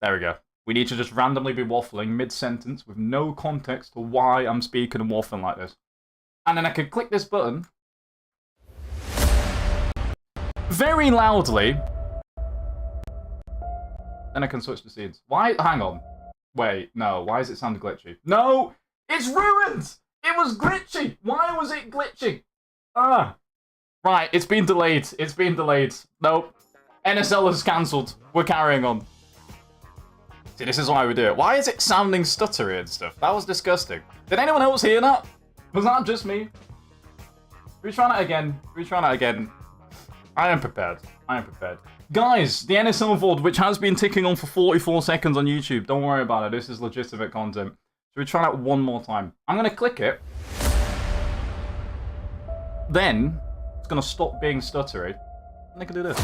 There we go. We need to just randomly be waffling mid-sentence with no context to why I'm speaking and waffling like this. And then I can click this button very loudly. Then I can switch the scenes. Why? Hang on. Wait, no. Why does it sound glitchy? No! It's ruined! It was glitchy! Why was it glitchy? Ah. Right, it's been delayed. It's been delayed. Nope. NSL is cancelled. We're carrying on. See, this is why we do it. Why is it sounding stuttery and stuff? That was disgusting. Did anyone else hear that? Was that just me? Retry that again. Retry that again. I am prepared. I am prepared. Guys, the NSL VOD, which has been ticking on for 44 seconds on YouTube. Don't worry about it. This is legitimate content. So we try that one more time. I'm going to click it. Then, it's going to stop being stuttery. And I can do this.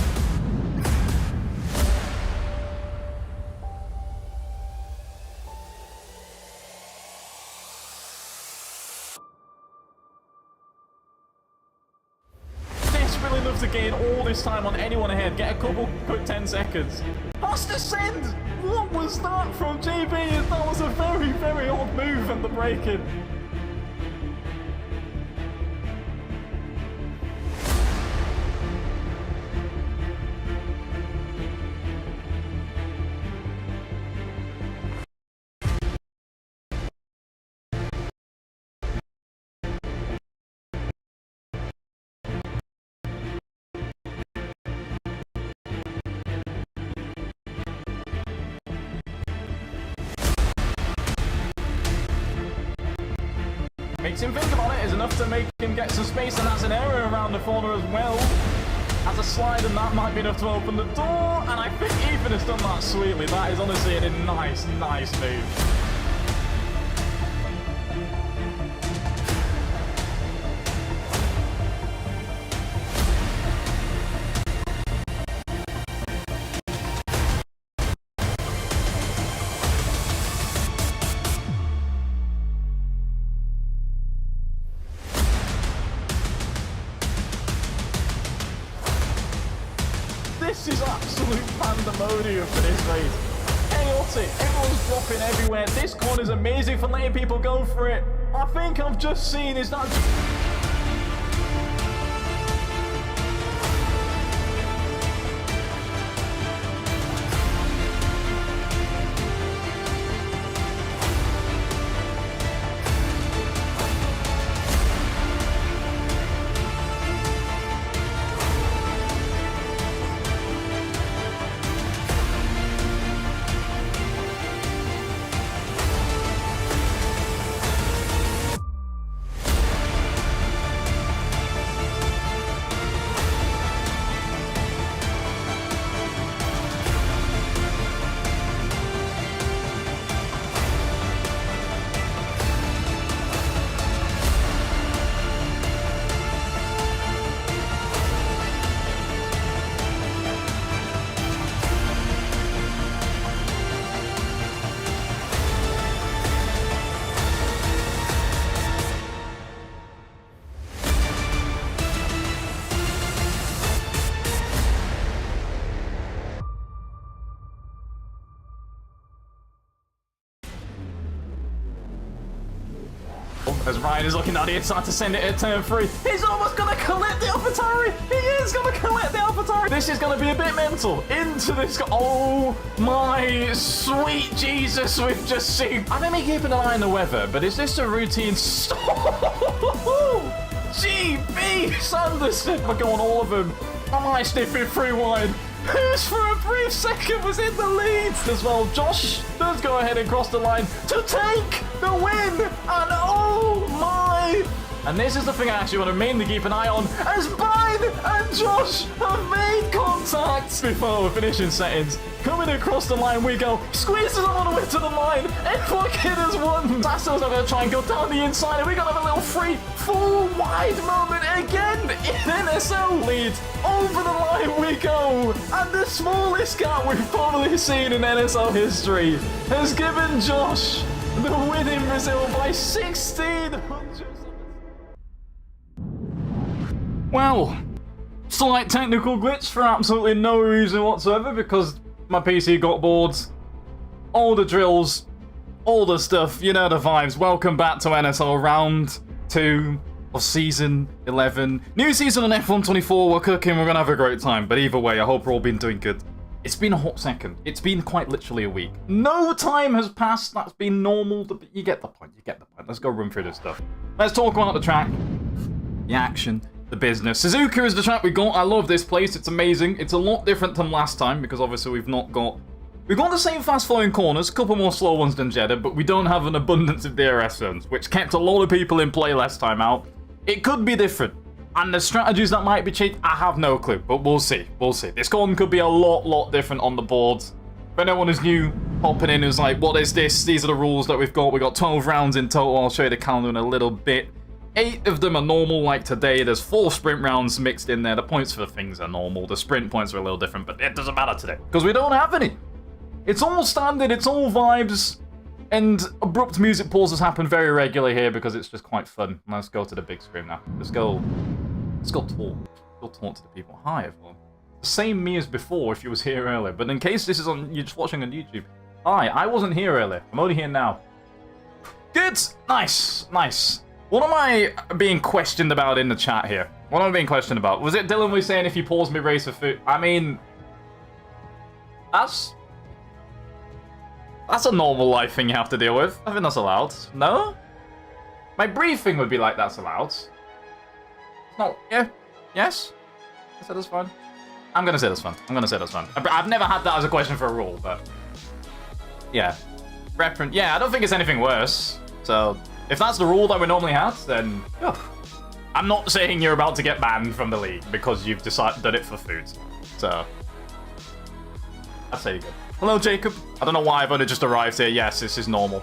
Desperately love to gain all this time on anyone ahead. Get a couple quick 10 seconds. Pass the send! What was that from JB? That was a very, very odd move and the break-in. Makes him think about it is enough to make him get some space, and that's an error around the corner as well. As a slide, and that might be enough to open the door, and I think Ethan has done that sweetly. That is honestly a nice, nice move. This is absolute pandemonium for this race. Chaotic, everyone's dropping everywhere. This corner is amazing for letting people go for it. I think I've just seen is that... As Ryan is looking down the inside to send it at turn 3. He's almost going to collect the AlphaTauri! He is going to collect the AlphaTauri! This is going to be a bit mental. Into this... Oh my sweet Jesus, we've just seen... I don't be keeping an eye on the weather, but is this a routine... GB Sanderson! We're going all of them. Am I sniffing through wide? Who's for a brief second was in the lead as well. Josh does go ahead and cross the line to take the win. And oh my! And this is the thing I actually want to mainly keep an eye on, as Bine and Josh have made contact before we're finishing settings. Coming across the line we go. Squeezes him all the way to the line. F1 Kid has won. Sasso's not going to try and go down the inside, and we're going to have a little free, full wide moment again in NSL lead. Over the line we go. And the smallest gap we've probably seen in NSL history has given Josh the win in Brazil by 1600. Well, slight technical glitch for absolutely no reason whatsoever, because my PC got bored all the drills, all the stuff, you know the vibes. Welcome back to NSL Round 2 of Season 11. New season on F1 24, we're cooking, we're gonna have a great time. But either way, I hope we're all been doing good. It's been a hot second. It's been quite literally a week. No time has passed, that's been normal, but you get the point, Let's go run through this stuff. Let's talk about the track, the action, the business. Suzuka is the track we got. I love this place, it's amazing. It's a lot different than last time, because obviously we've got the same fast-flowing corners, a couple more slow ones than Jeddah, but we don't have an abundance of DRS zones, which kept a lot of people in play last time out. It could be different. And the strategies that might be cheap, I have no clue, but we'll see. This corner could be a lot different on the board. For anyone who's new, hopping in, who's like, what is this? These are the rules that we've got. We've got 12 rounds in total. I'll show you the calendar in a little bit. 8 of them are normal, like today. There's 4 sprint rounds mixed in there. The points for the things are normal. The sprint points are a little different, but it doesn't matter today, because we don't have any. It's all standard, it's all vibes, and abrupt music pauses happen very regularly here because it's just quite fun. Let's go to the big screen now. Let's go talk. Go talk to the people. Hi, everyone. Same me as before if you was here earlier, but in case this is you're just watching on YouTube. Hi, I wasn't here earlier. I'm only here now. Good! Nice. What am I being questioned about in the chat here? What am I being questioned about? Was it Dylan was saying if you pause mid-race for food? I mean, that's a normal life thing you have to deal with. I think that's allowed. No? My briefing would be like that's allowed. No. Yeah. Yes? I said that's fine. I'm gonna say that's fine. I've never had that as a question for a rule, but yeah. Yeah, I don't think it's anything worse. So if that's the rule that we normally have, then I'm not saying you're about to get banned from the league because you've done it for food. So I'd say you're good. Hello, Jacob. I don't know why I've only just arrived here. Yes, this is normal.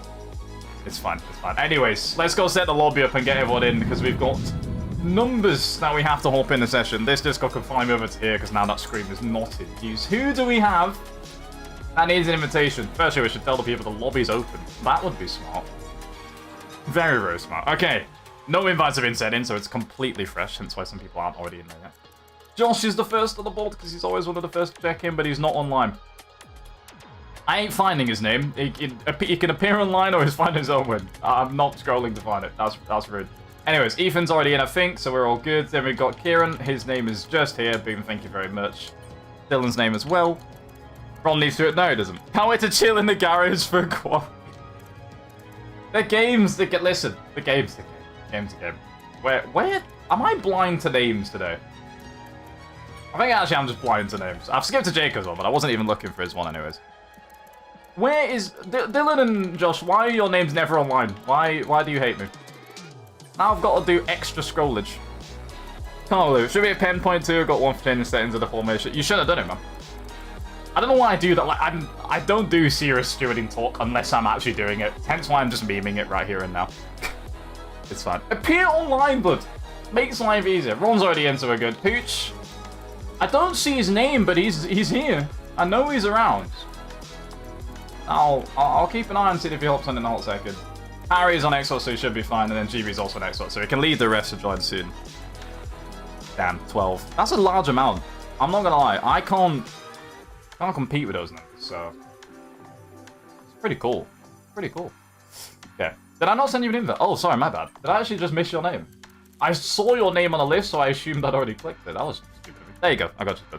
It's fine. Anyways, let's go set the lobby up and get everyone in because we've got numbers that we have to hop in the session. This Discord can fly me over to here because now that screen is not in use. Who do we have that needs an invitation? Firstly, we should tell the people the lobby's open. That would be smart. Very smart. Okay. No invites have been sent in, so it's completely fresh, hence why some people aren't already in there yet. Josh is the first on the board because he's always one of the first to check in, but he's not online. I ain't finding his name. He can appear online or he's finding his own win. I'm not scrolling to find it. That's rude. Anyways, Ethan's already in, I think, so we're all good. Then we've got Kieran. His name is just here. Boom, thank you very much. Dylan's name as well. Ron needs to... No, he doesn't. Can't wait to chill in the garage for a quad. Listen, the game's the game. Where... Am I blind to names today? I think actually I'm just blind to names. I've skipped to Jacob's one, but I wasn't even looking for his one anyways. Where is... Dylan and Josh, why are your names never online? Why do you hate me? Now I've got to do extra scrollage. Can't believe it. Should be a 10.2. Got one for changing settings of the formation. You should have done it, man. I don't know why I do that. Like, I don't do serious stewarding talk unless I'm actually doing it. Hence why I'm just memeing it right here and now. It's fine. Appear online, bud. Makes life easier. Ron's already in, so we're good. Pooch. I don't see his name, but he's here. I know he's around. I'll keep an eye on see if he hops on in a hot second. Harry's on Xbox, so he should be fine, and then GB's also on Xbox, so he can leave the rest to join soon. Damn, 12. That's a large amount. I'm not gonna lie, I can't compete with those numbers, so it's pretty cool. Okay. Did I not send you an invite? Oh, sorry, my bad. Did I actually just miss your name? I saw your name on the list, so I assumed I'd already clicked it. That was stupid of me. There you go. I got you.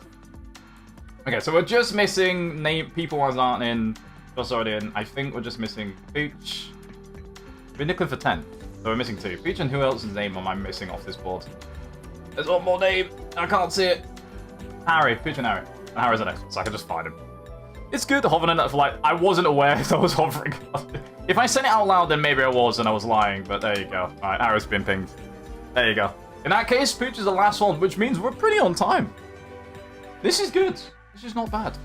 Okay, so we're just missing people ones aren't in. Just already in. I think we're just missing Pooch. We're looking for 10, so we're missing 2. Pooch and who else's name am I missing off this board? There's one more name. I can't see it. Harry. Pooch and Harry. And Harry's an expert, so I can just find him. It's good hovering in that for like, I wasn't aware that I was hovering. If I said it out loud, then maybe I was and I was lying, but there you go. Alright, Harry's been pinged. There you go. In that case, Pooch is the last one, which means we're pretty on time. This is good. This is not bad.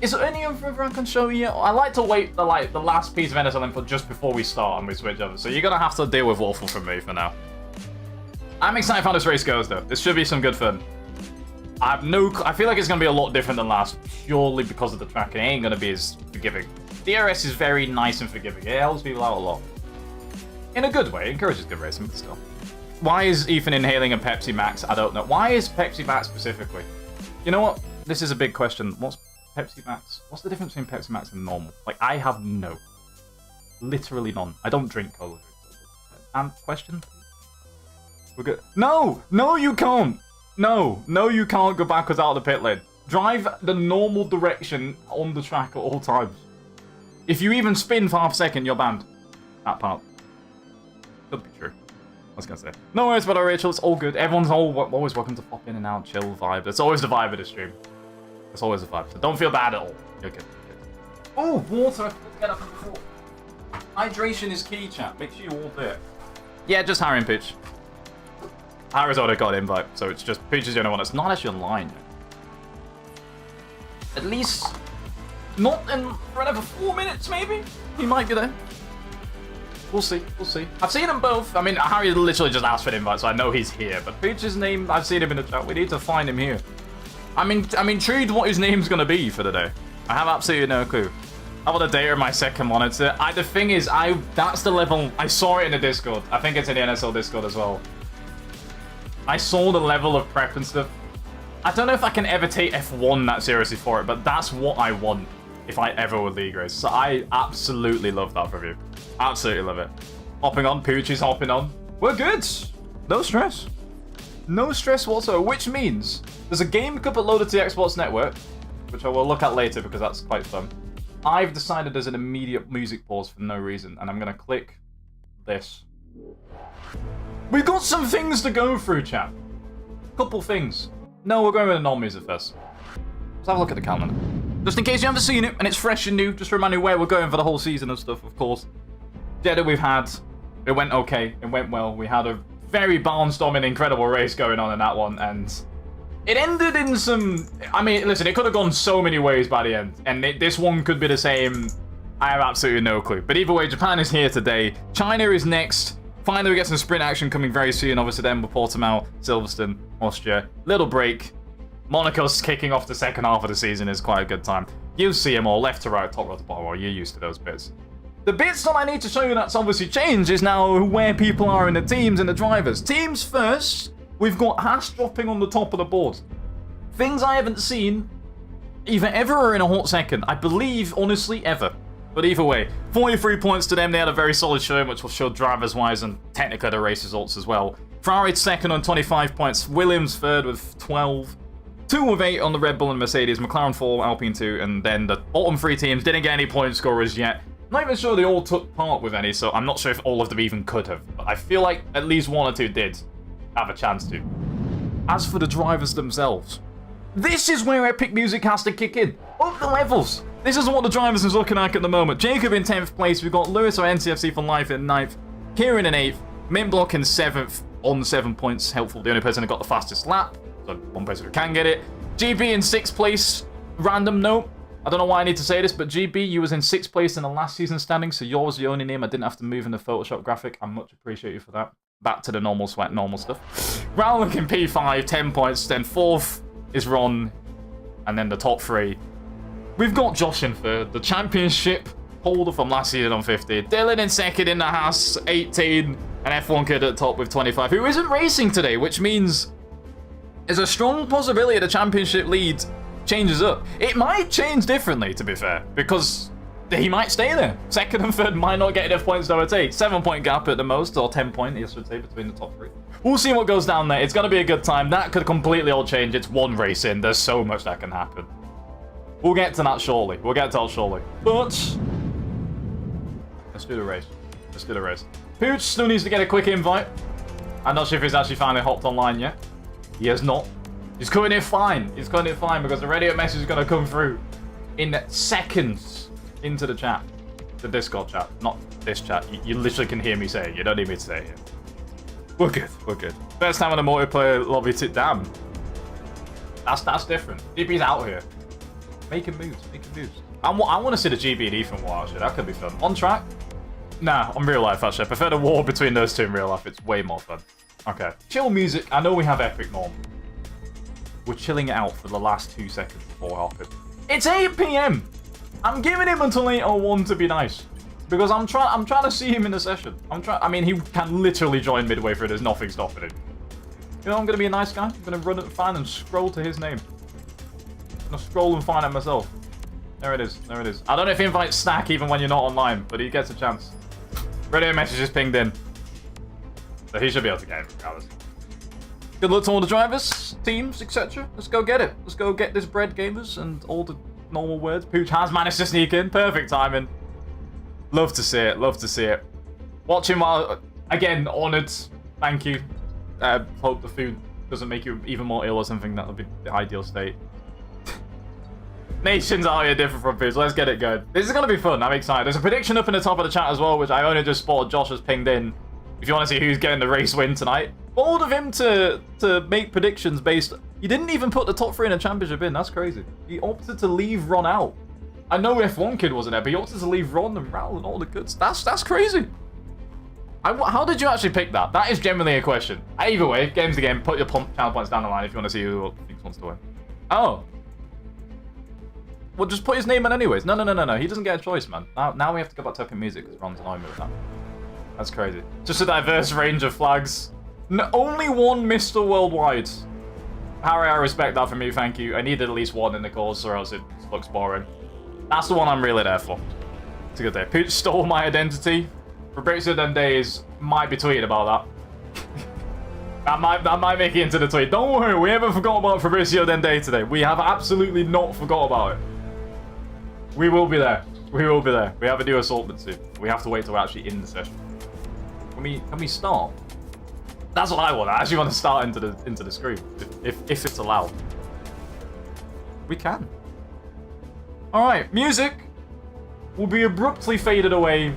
Is there any other I can show you? I like to wait the last piece of NSL info just before we start and we switch over. So you're gonna have to deal with Waffle from me for now. I'm excited how this race goes though. This should be some good fun. I feel like it's gonna be a lot different than last, purely because of the track. It ain't gonna be as forgiving. DRS is very nice and forgiving. It helps people out a lot. In a good way. It encourages good racing, but still. Why is Ethan inhaling a Pepsi Max? I don't know. Why is Pepsi Max specifically? You know what? This is a big question. What's Pepsi Max. What's the difference between Pepsi Max and normal? Like, I have literally none. I don't drink cola. And question? We're good. No, you can't. No, you can't go backwards out of the pit lane. Drive the normal direction on the track at all times. If you even spin for half a second, you're banned. That part. Could be true. I was gonna say. No worries about our Rachel, it's all good. Everyone's always welcome to pop in and out, chill, vibe. It's always the vibe of the stream. It's always the vibe. So don't feel bad at all. You're good. Oh, water. Let's get up before. Hydration is key, chat. Make sure you all do it. Yeah, just Harry and Peach. Harry's already got an invite, so it's just Peach is the only one that's not actually online yet. At least not in for another 4 minutes, maybe? He might be there. We'll see. I've seen them both. I mean, Harry literally just asked for an invite, so I know he's here. But Peach's name, I've seen him in the chat. We need to find him here. I'm intrigued what his name's going to be for the day. I have absolutely no clue. How about the data of my second monitor? The thing is, that's the level. I saw it in the Discord. I think it's in the NSL Discord as well. I saw the level of prep and stuff. I don't know if I can ever take F1 that seriously for it, but that's what I want if I ever would League Race. So I absolutely love that review. Absolutely love it. Hopping on, Poochie's hopping on. We're good. No stress. No stress whatsoever, which means there's a game cup uploaded to the Xbox Network, which I will look at later because that's quite fun. I've decided there's an immediate music pause for no reason, and I'm going to click this. We've got some things to go through, chat. Couple things. No, we're going with the non-music first. Let's have a look at the calendar. Just in case you haven't seen it, and it's fresh and new, just to remind you where we're going for the whole season and stuff, of course. Jeddah we've had. It went okay. It went well. We had a very barnstorming, incredible race going on in that one, and it ended in some... I mean, listen, it could have gone so many ways by the end, and this one could be the same. I have absolutely no clue. But either way, Japan is here today. China is next. Finally, we get some sprint action coming very soon. Obviously, then with Portimao, Silverstone, Austria. Little break. Monaco's kicking off the second half of the season is quite a good time. You'll see them all left to right, top right to bottom. Well, you're used to those bits. The bits that I need to show you that's obviously changed is now where people are in the teams and the drivers. Teams first, we've got Haas dropping on the top of the board. Things I haven't seen either ever or in a hot second. I believe, honestly, ever. But either way, 43 points to them. They had a very solid showing, which will show drivers-wise and technically the race results as well. Ferrari second on 25 points. Williams third with 12. 2 of 8 on the Red Bull and Mercedes. McLaren 4, Alpine 2. And then the bottom 3 teams didn't get any point scorers yet. Not even sure they all took part with any, so I'm not sure if all of them even could have. But I feel like at least 1 or 2 did have a chance to. As for the drivers themselves, this is where epic music has to kick in. Up the levels. This is what the drivers is looking like at the moment. Jacob in 10th place. We've got Lewis or NCFC for life in 9th. Kieran in 8th. Mintblock in 7th on 7 points. Helpful. The only person who got the fastest lap. So one person who can get it. GB in 6th place. Random note. I don't know why I need to say this, but GB, you was in 6th place in the last season standing, so yours the only name I didn't have to move in the Photoshop graphic. I much appreciate you for that. Back to the normal sweat, normal stuff. Rowling in P5, 10 points. Then 4th is Ron. And then the top 3. We've got Josh in 3rd, the championship holder from last season on 50. Dylan in 2nd in the Haas, 18. And F1 Kid at the top with 25, who isn't racing today, which means there's a strong possibility the championship lead changes up. It might change differently, to be fair, because he might stay there. 2nd and 3rd might not get enough points to overtake. 7-point gap at the most, or 10 point, I should say, between the top 3. We'll see what goes down there. It's going to be a good time. That could completely all change. It's one race in. There's so much that can happen. We'll get to that shortly. But let's do the race. Pooch still needs to get a quick invite. I'm not sure if he's actually finally hopped online yet. He has not. He's cutting it fine. Because the radio message is going to come through in seconds into the chat. The Discord chat. Not this chat. You literally can hear me say it. You don't need me to say it here. We're good. First time on a multiplayer lobby to... Damn. That's different. GB's out here. Making moves. I want to see the GB and Ethan war, actually. That could be fun. On track? Nah, on real life, actually. I prefer the war between those two in real life. It's way more fun. Okay. Chill music. I know we have epic norm. We're chilling it out for the last 2 seconds before hopping. It's 8 PM. I'm giving him until 8:01 to be nice. Because I'm trying to see him in the session. I mean, he can literally join midway through. There's nothing stopping him. You know, I'm going to be a nice guy. I'm going to run it and find and scroll to his name. I'm going to scroll and find it myself. There it is. There it is. I don't know if invites stack even when you're not online, but he gets a chance. Radio message is pinged in. So he should be able to get it regardless. Good luck to all the drivers, teams, etc. Let's go get it. Let's go get this bread, gamers, and all the normal words. Pooch has managed to sneak in. Perfect timing. Love to see it. Love to see it. Watching while, again, honoured. Thank you. Hope the food doesn't make you even more ill or something. That would be the ideal state. Nations out here different from Pooch. Let's get it going. This is going to be fun. I'm excited. There's a prediction up in the top of the chat as well, which I only just spotted Josh has pinged in. If you want to see who's getting the race win tonight. Bold of him to make predictions based... He didn't even put the top 3 in a championship in. That's crazy. He opted to leave Ron out. I know F1 Kid wasn't there, but he opted to leave Ron and Raul and all the goods. That's crazy. How did you actually pick that? That is genuinely a question. Either way, game's the game. Put your channel points down the line if you want to see who wants to win. Oh. Well, just put his name in anyways. No. He doesn't get a choice, man. Now we have to go back to open music because Ron's annoying me with that. That's crazy. Just a diverse range of flags. No, only one Mr. Worldwide. Harry, I respect that from you, thank you. I needed at least one in the cause or else it looks boring. That's the one I'm really there for. It's a good day. Pooch stole my identity. Fabrizio Dendays might be tweeting about that. that might make it into the tweet. Don't worry, we haven't forgot about Fabrizio Dende today. We have absolutely not forgot about it. We will be there. We will be there. We have a new assortment soon. We have to wait till we're actually in the session. Can we start? That's what I want. I actually want to start into the screen, if it's allowed. We can. All right, music will be abruptly faded away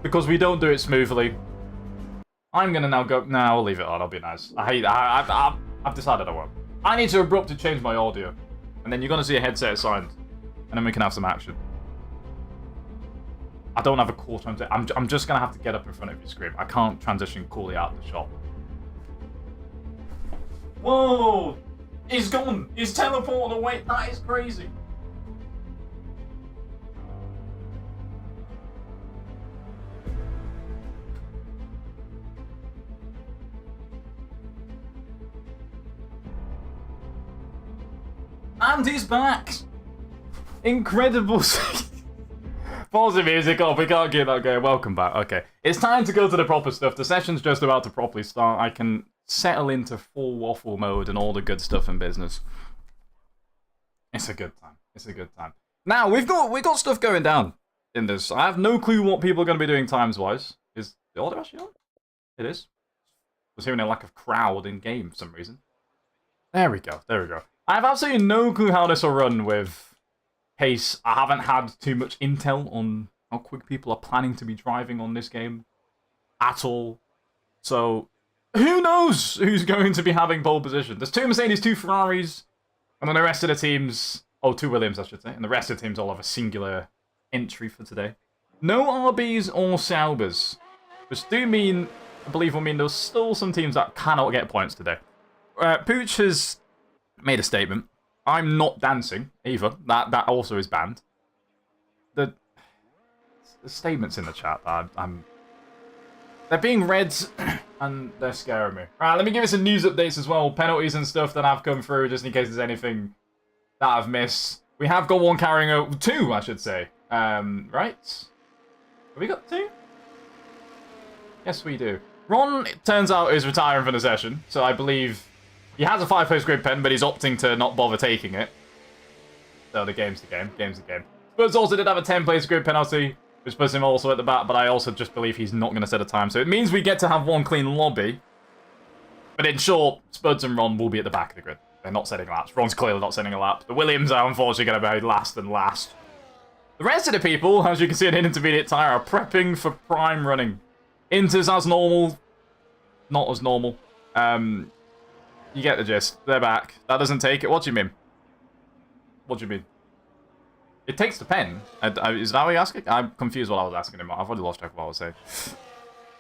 because we don't do it smoothly. I'm gonna now go. No, I'll leave it on. I'll be nice. I hate. I've decided I won't. I need to abruptly change my audio, and then you're gonna see a headset assigned, and then we can have some action. I don't have a cool transition. I'm just gonna have to get up in front of your screen. I can't transition coolly out of the shot. Whoa! He's gone. He's teleported away. That is crazy. And he's back. Incredible. Pause the music off, we can't keep that going. Welcome back. Okay. It's time to go to the proper stuff. The session's just about to properly start. I can settle into full waffle mode and all the good stuff in business. It's a good time. It's a good time. Now, we've got stuff going down in this. I have no clue what people are going to be doing times-wise. Is the order actually on? It is. I was hearing a lack of crowd in game for some reason. There we go. There we go. I have absolutely no clue how this will run with pace. I haven't had too much intel on how quick people are planning to be driving on this game at all. So, who knows who's going to be having pole position? There's 2 Mercedes, 2 Ferraris, and then the rest of the teams... Oh, 2 Williams, I should say. And the rest of the teams all have a singular entry for today. No RBs or Saubers. Which do mean, I believe will mean there's still some teams that cannot get points today. Pooch has made a statement. I'm not dancing, either. That also is banned. The statements in the chat, they're being read, and they're scaring me. Right, let me give you some news updates as well. Penalties and stuff that have come through, just in case there's anything that I've missed. We have got one carrying over... 2, I should say. Right? Have we got 2? Yes, we do. Ron, it turns out, is retiring from the session, so I believe... He has a 5-post grid pen, but he's opting to not bother taking it. So the game's the game. Game's the game. Spurs also did have a 10-place grid penalty, which puts him also at the back, but I also just believe he's not going to set a time. So it means we get to have one clean lobby. But in short, Spuds and Ron will be at the back of the grid. They're not setting laps. Ron's clearly not setting a lap. The Williams are unfortunately going to be last and last. The rest of the people, as you can see in an intermediate tyre, are prepping for prime running. Inters as normal. Not as normal. You get the gist. They're back. That doesn't take it. What do you mean? What do you mean? It takes the pen. Is that what you're asking? I'm confused what I was asking him. I've already lost track of what I was saying.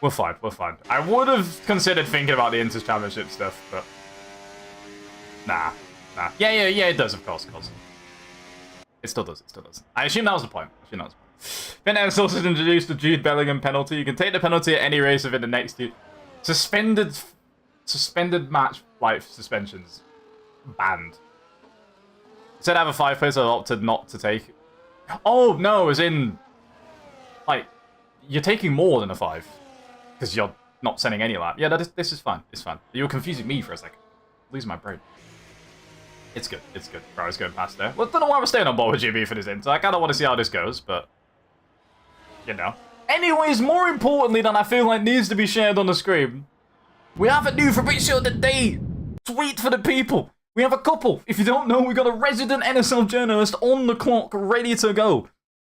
We're fine. We're fine. I would have considered thinking about the Inters Championship stuff, but... Nah. Yeah, it does, of course. It still does. I assume that was the point. Finn also introduced the Jude Bellingham penalty. You can take the penalty at any race within the next 2... Suspended match life suspensions banned. Instead I have a 5 place, I opted not to take. Oh, no, as in... Like, you're taking more than a 5. Because you're not sending any lap. Yeah, this is fine. It's fine. You were confusing me for a second. Losing my brain. It's good. It's good. Bro, I was going past there. Well, I don't know why we're staying on board with GB for this end. So I kind of want to see how this goes, but... You know. Anyways, more importantly than I feel like needs to be shared on the screen, we have a new Fabrizio of the Day tweet for the people. We have a couple. If you don't know, we got a resident NSL journalist on the clock, ready to go.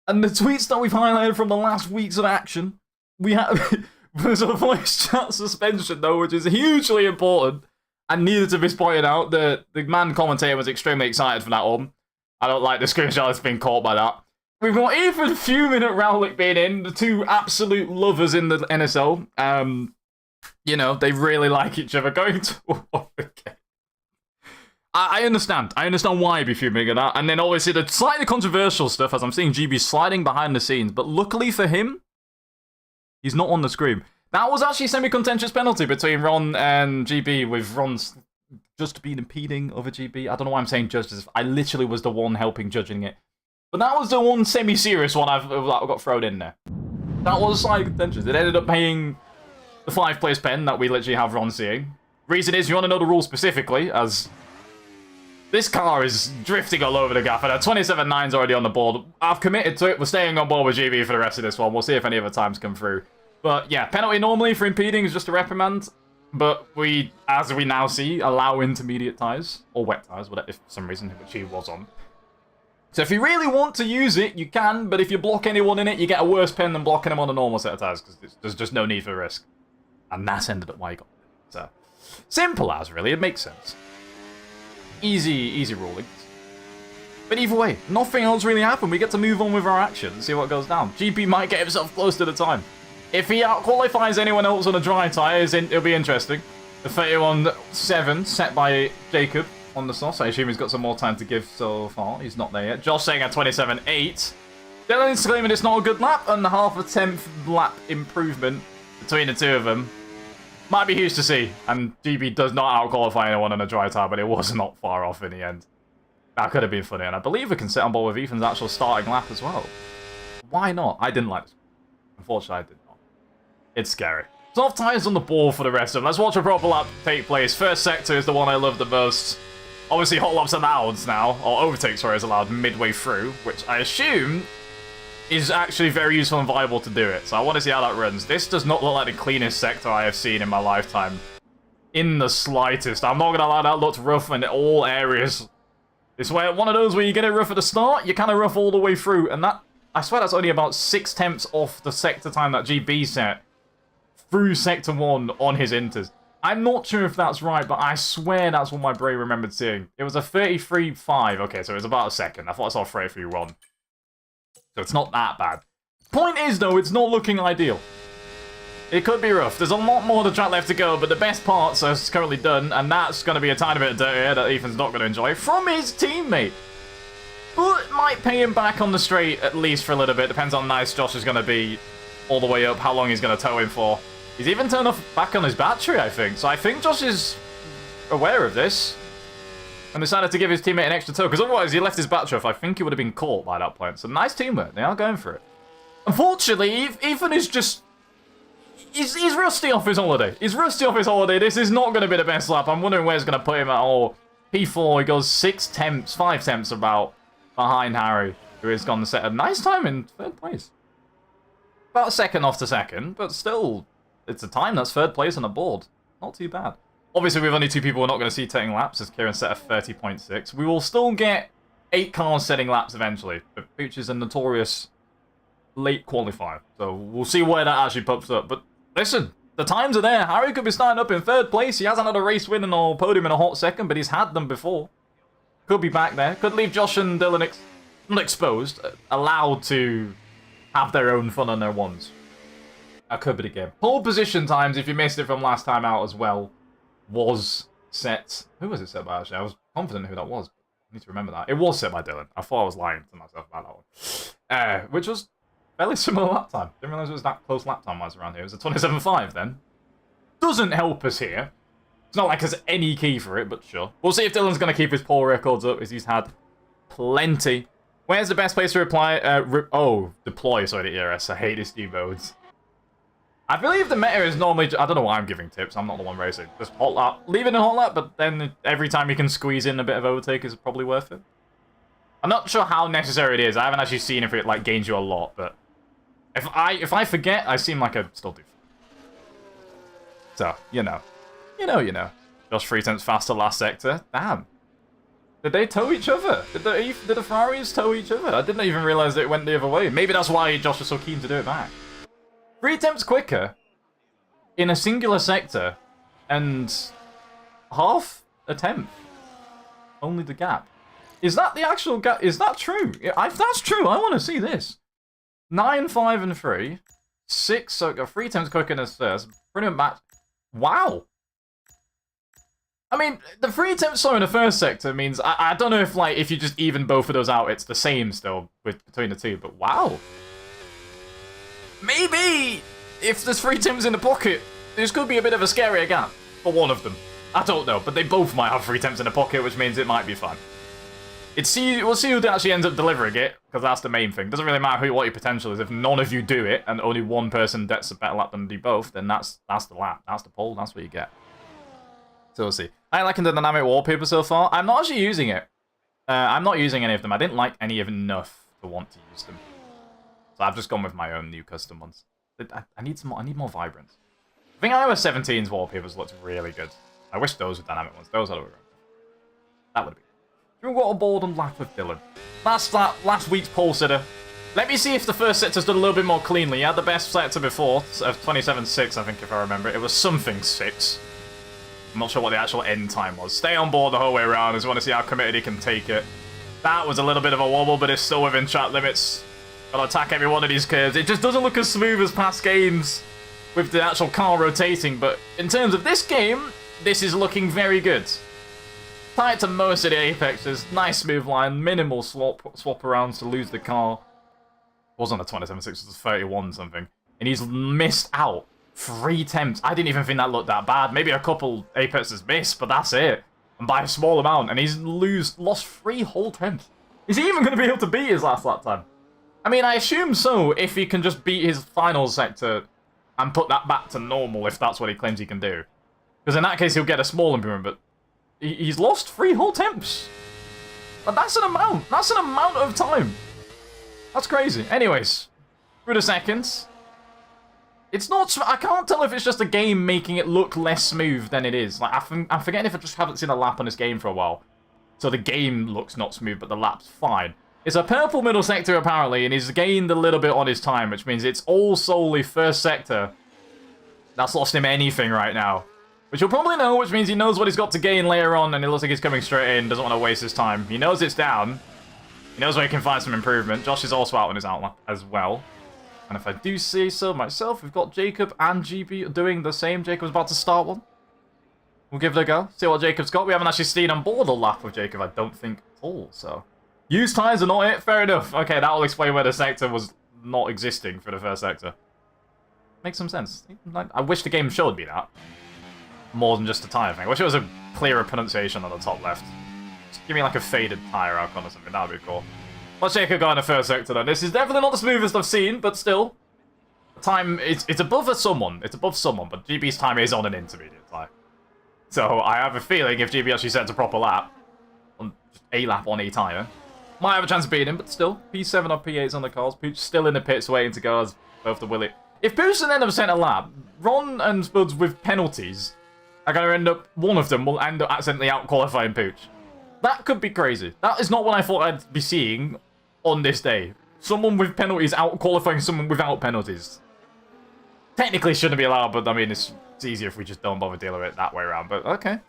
And the tweets that we've highlighted from the last weeks of action, we have... There's a voice chat suspension, though, which is hugely important and needed to be pointed out. The man commentator was extremely excited for that one. I don't like the screenshot that's been caught by that. We've got Ethan Fuming at Rowlick being in, the two absolute lovers in the NSL. You know, they really like each other. Going to war again. I understand. I understand why he'd be fuming at that. And then obviously the slightly controversial stuff, as I'm seeing GB sliding behind the scenes. But luckily for him, he's not on the screen. That was actually a semi-contentious penalty between Ron and GB, with Ron just been impeding over GB. I don't know why I'm saying judge, as I literally was the one helping judging it. But that was the one semi-serious one I've got thrown in there. That was slightly contentious. It ended up paying the 5 place pen that we literally have Ron seeing. Reason is, you want to know the rule specifically, as this car is drifting all over the gap, and a 27.9's already on the board. I've committed to it. We're staying on board with GB for the rest of this one. We'll see if any other times come through. But yeah, penalty normally for impeding is just a reprimand. But we, as we now see, allow intermediate tyres, or wet tyres, whatever, if for some reason, which he was on. So if you really want to use it, you can, but if you block anyone in it, you get a worse pen than blocking them on a normal set of tyres, because there's just no need for risk. And that's ended up why he got it. So, simple as, really. It makes sense. Easy rulings. But either way, nothing else really happened. We get to move on with our action and see what goes down. GP might get himself close to the time. If he out-qualifies anyone else on a dry tyre, it'll be interesting. The 31.7 set by Jacob on the sauce. I assume he's got some more time to give so far. He's not there yet. Josh saying a 27.8. Dylan's claiming it's not a good lap, and half a 10th lap improvement between the two of them. Might be huge to see, and GB does not out-qualify anyone on a dry tyre, but it was not far off in the end. That could have been funny, and I believe we can sit on board with Ethan's actual starting lap as well. Why not? I didn't like this. Unfortunately, I did not. It's scary. Soft tyres on the board for the rest of them. Let's watch a proper lap take place. First sector is the one I love the most. Obviously, hot laps allowed now, or overtake, sorry, is allowed midway through, which I assume is actually very useful and viable to do it. So I want to see how that runs. This does not look like the cleanest sector I have seen in my lifetime. In the slightest. I'm not going to lie, that looked rough in all areas. It's one of those where you get it rough at the start, you're kind of rough all the way through, and that, I swear that's only about 6/10 off the sector time that GB set through sector 1 on his inters. I'm not sure if that's right, but I swear that's what my brain remembered seeing. It was a 33.5. Okay, so it was about a second. I thought I saw 33.1. So it's not that bad. Point is, though, it's not looking ideal. It could be rough. There's a lot more of the track left to go, but the best parts are currently done, and that's going to be a tiny bit of dirt here that Ethan's not going to enjoy from his teammate. But might pay him back on the straight, at least for a little bit. Depends on how nice Josh is going to be all the way up, how long he's going to tow him for. He's even turned off back on his battery, I think. So I think Josh is aware of this and decided to give his teammate an extra tow, because otherwise he left his battery off. I think he would have been caught by that point. So nice teamwork. They are going for it. Unfortunately, Ethan is just... He's rusty off his holiday. He's rusty off his holiday. This is not going to be the best lap. I'm wondering where it's going to put him at all. P4, he goes 5 tenths about behind Harry, who has gone to set a nice time in 3rd place. About a second off to second, but still, it's a time that's 3rd place on the board. Not too bad. Obviously, with only 2 people, we're not going to see taking laps, as Kieran set a 30.6. We will still get 8 cars setting laps eventually, but Pooch is a notorious late qualifier. So we'll see where that actually pops up. But listen, the times are there. Harry could be starting up in 3rd place. He hasn't had a race win or podium in a hot second, but he's had them before. Could be back there. Could leave Josh and Dylan not exposed, allowed to have their own fun on their ones. That could be the game. Pole position times, if you missed it from last time out as well, was set... Who was it set by, actually? I was confident who that was. I need to remember that. It was set by Dylan. I thought I was lying to myself about that one. Which was fairly similar lap time. Didn't realise it was that close lap time-wise around here. It was a 27.5 then. Doesn't help us here. It's not like there's any key for it, but sure. We'll see if Dylan's going to keep his pole records up, as he's had plenty. Where's the best place to deploy, sorry, the ERS. I hate this new modes. I believe the meta is normally... I don't know why I'm giving tips. I'm not the one racing. Just hot lap. Leave it in hot lap, but then every time you can squeeze in a bit of overtake is probably worth it. I'm not sure how necessary it is. I haven't actually seen if it, like, gains you a lot, but... If I forget, I seem like I still do. So, you know. You know. Just 3 tenths faster last sector. Damn. Did they tow each other? Did the Ferraris tow each other? I didn't even realize it went the other way. Maybe that's why Josh was so keen to do it back. 3 tenths quicker in a singular sector and half a tenth. Only the gap. Is that the actual gap? Is that true? If that's true, I want to see this. 9, 5, and 3. 6, so got 3 tenths quicker than first. Brilliant match. Wow. I mean, the 3 tenths slower in the first sector means I don't know if like if you just even both of those out, it's the same still between the two. But wow. Maybe if there's 3 tenths in the pocket, this could be a bit of a scarier gap for one of them. I don't know, but they both might have 3 tenths in the pocket, which means it might be fun. We'll see who actually ends up delivering it, because that's the main thing. Doesn't really matter what your potential is. If none of you do it, and only one person gets a better lap than do both, then that's the lap. That's the pole. That's what you get. So we'll see. I liking the dynamic wallpaper so far. I'm not actually using it. I'm not using any of them. I didn't like any of them enough to want to use them. So I've just gone with my own new custom ones. I need some more. I need more vibrance. I think iOS 17's wallpapers looked really good. I wish those were dynamic ones. Those are the that would be. Drew Waterboard and lap with Dylan. Last week's pole sitter. Let me see if the first sector's done a little bit more cleanly. You had the best sector before of 27.6, I think, if I remember. It was something 6. I'm not sure what the actual end time was. Stay on board the whole way around. I just want to see how committed he can take it. That was a little bit of a wobble, but it's still within track limits. Gotta attack every one of these curves. It just doesn't look as smooth as past games with the actual car rotating, but in terms of this game, this is looking very good. Tight to most of the apexes. Nice smooth line. Minimal swap arounds to lose the car. It wasn't a 27.6, it was 31 something. And he's missed out 3 attempts. I didn't even think that looked that bad. Maybe a couple apexes missed, but that's it. And by a small amount. And he's lost 3 whole attempts. Is he even going to be able to beat his last lap time? I mean, I assume so, if he can just beat his final sector and put that back to normal, if that's what he claims he can do. Because in that case, he'll get a small improvement, but he's lost 3 whole attempts. But that's an amount. That's an amount of time. That's crazy. Anyways, through the seconds. It's not... I can't tell if it's just a game making it look less smooth than it is. Like, I'm forgetting if I just haven't seen a lap on this game for a while. So the game looks not smooth, but the lap's fine. It's a purple middle sector, apparently, and he's gained a little bit on his time, which means it's all solely first sector that's lost him anything right now. Which you'll probably know, which means he knows what he's got to gain later on, and it looks like he's coming straight in, doesn't want to waste his time. He knows it's down. He knows where he can find some improvement. Josh is also out on his outlap as well. And if I do say so myself, we've got Jacob and GB doing the same. Jacob's about to start one. We'll give it a go. See what Jacob's got. We haven't actually seen on board a lap with Jacob, I don't think, at all, so... Used tyres are not it? Fair enough. Okay, that'll explain where the sector was not existing for the first sector. Makes some sense. I wish the game showed me that. More than just a tyre thing. I wish it was a clearer pronunciation on the top left. Just give me like a faded tyre icon or something. That would be cool. Let's check a guy in the first sector then. This is definitely not the smoothest I've seen, but still. The time, it's above someone. It's above someone, but GB's time is on an intermediate tyre. So I have a feeling if GB actually sets a proper lap, on a lap on a tyre, might have a chance of beating him, but still. P7 or P8's on the cars. Pooch still in the pits waiting to go as both the Willie. If Pooch and end up sent a lap, Ron and Spuds with penalties are going to end up, one of them will end up accidentally out-qualifying Pooch. That could be crazy. That is not what I thought I'd be seeing on this day. Someone with penalties out-qualifying someone without penalties. Technically shouldn't be allowed, but I mean, it's easier if we just don't bother dealing with it that way around, but okay.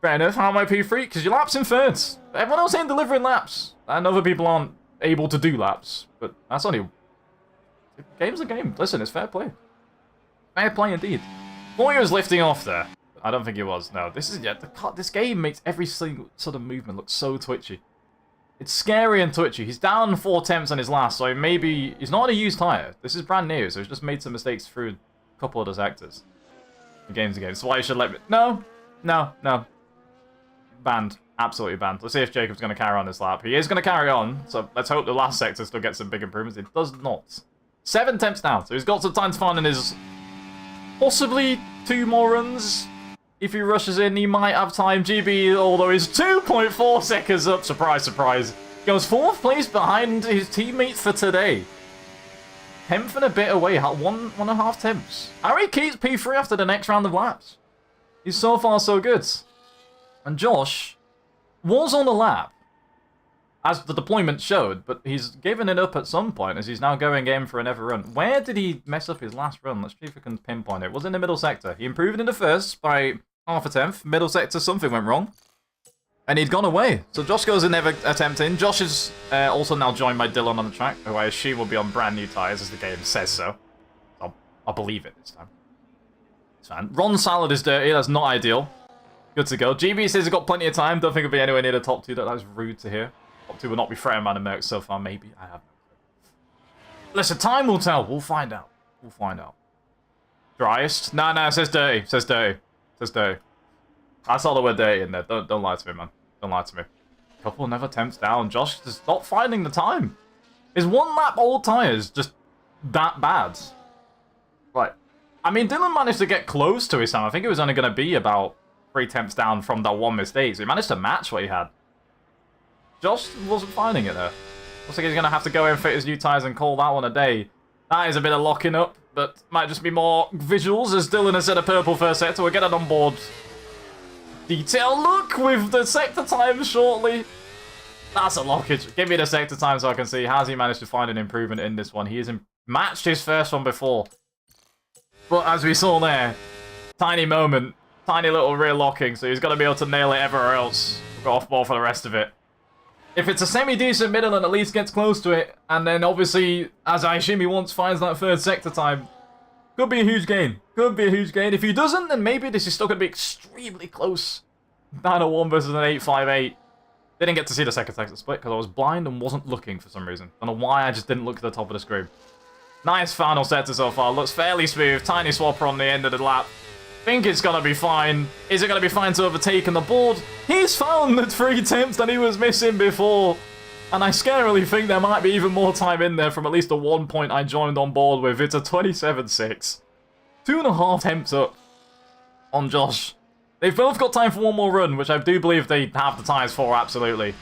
Fair enough. How am I P3? Because your lap's in thirds. Everyone else ain't delivering laps. And other people aren't able to do laps. But that's only... Game's a game. Listen, it's fair play. Fair play indeed. Moya was lifting off there. I don't think he was. No, this is... Yeah, this game makes every single sort of movement look so twitchy. It's scary and twitchy. He's down 4 attempts on his last, so maybe... He's not on a used tyre. This is brand new, so he's just made some mistakes through a couple of the sectors. The game's a game. So why you should let me... No. No. No. Banned. Absolutely banned. Let's see if Jacob's going to carry on this lap. He is going to carry on, so let's hope the last sector still gets some big improvements. It does not. 7 attempts down, so he's got some time to find in his possibly 2 more runs. If he rushes in, he might have time. GB, although he's 2.4 seconds up, surprise, surprise, goes 4th place behind his teammate for today. 10th and a bit away, 1.5 temps. Harry keeps P3 after the next round of laps. He's so far so good. And Josh was on the lap, as the deployment showed, but he's given it up at some point as he's now going in for another run. Where did he mess up his last run? Let's see if we can pinpoint it. It was in the middle sector. He improved in the first by 0.5 tenth. Middle sector, something went wrong. And he'd gone away. So Josh goes in never attempting. Josh is also now joined by Dylan on the track, who I assume will be on brand new tyres as the game says so. I'll believe it this time. It's fine. Ron's salad is dirty. That's not ideal. Good to go. GB says he's got plenty of time. Don't think he'll be anywhere near the top 2. That was rude to hear. Top 2 will not be threatened by the Mercs so far. Maybe. I have no clue. Listen, time will tell. We'll find out. We'll find out. Driest? No, it says dirty. It says dirty. It says dirty. I saw the word dirty in there. Don't lie to me, man. Don't lie to me. Couple never attempts down. Josh is not finding the time. Is 1 lap old tyres just that bad? Right. I mean, Dylan managed to get close to his time. I think it was only going to be about 3 attempts down from that 1 mistake. So he managed to match what he had. Josh wasn't finding it there. Looks like he's going to have to go in, fit his new tyres and call that one a day. That is a bit of locking up, but might just be more visuals as Dylan has set a purple first sector. We'll get an onboard detail look with the sector time shortly. That's a lockage. Give me the sector time so I can see. Has he managed to find an improvement in this one? He has matched his first one before. But as we saw there, tiny moment. Tiny little rear locking, so he's got to be able to nail it everywhere else. We'll go off ball for the rest of it. If it's a semi-decent middle and at least gets close to it, and then obviously, as I assume he wants, finds that 3rd sector time, could be a huge gain. Could be a huge gain. If he doesn't, then maybe this is still going to be extremely close. 901 versus an 858. Didn't get to see the 2nd sector split because I was blind and wasn't looking for some reason. Don't know why I just didn't look at the top of the screen. Nice final sector so far. Looks fairly smooth. Tiny swapper on the end of the lap. Think it's gonna be fine. Is it gonna be fine to overtake on the board? He's found the 3 attempts that he was missing before. And I scarily think there might be even more time in there from at least the 1 point I joined on board with. It's a 27.6. 2.5 attempts up on Josh. They've both got time for 1 more run, which I do believe they have the tyres for, absolutely.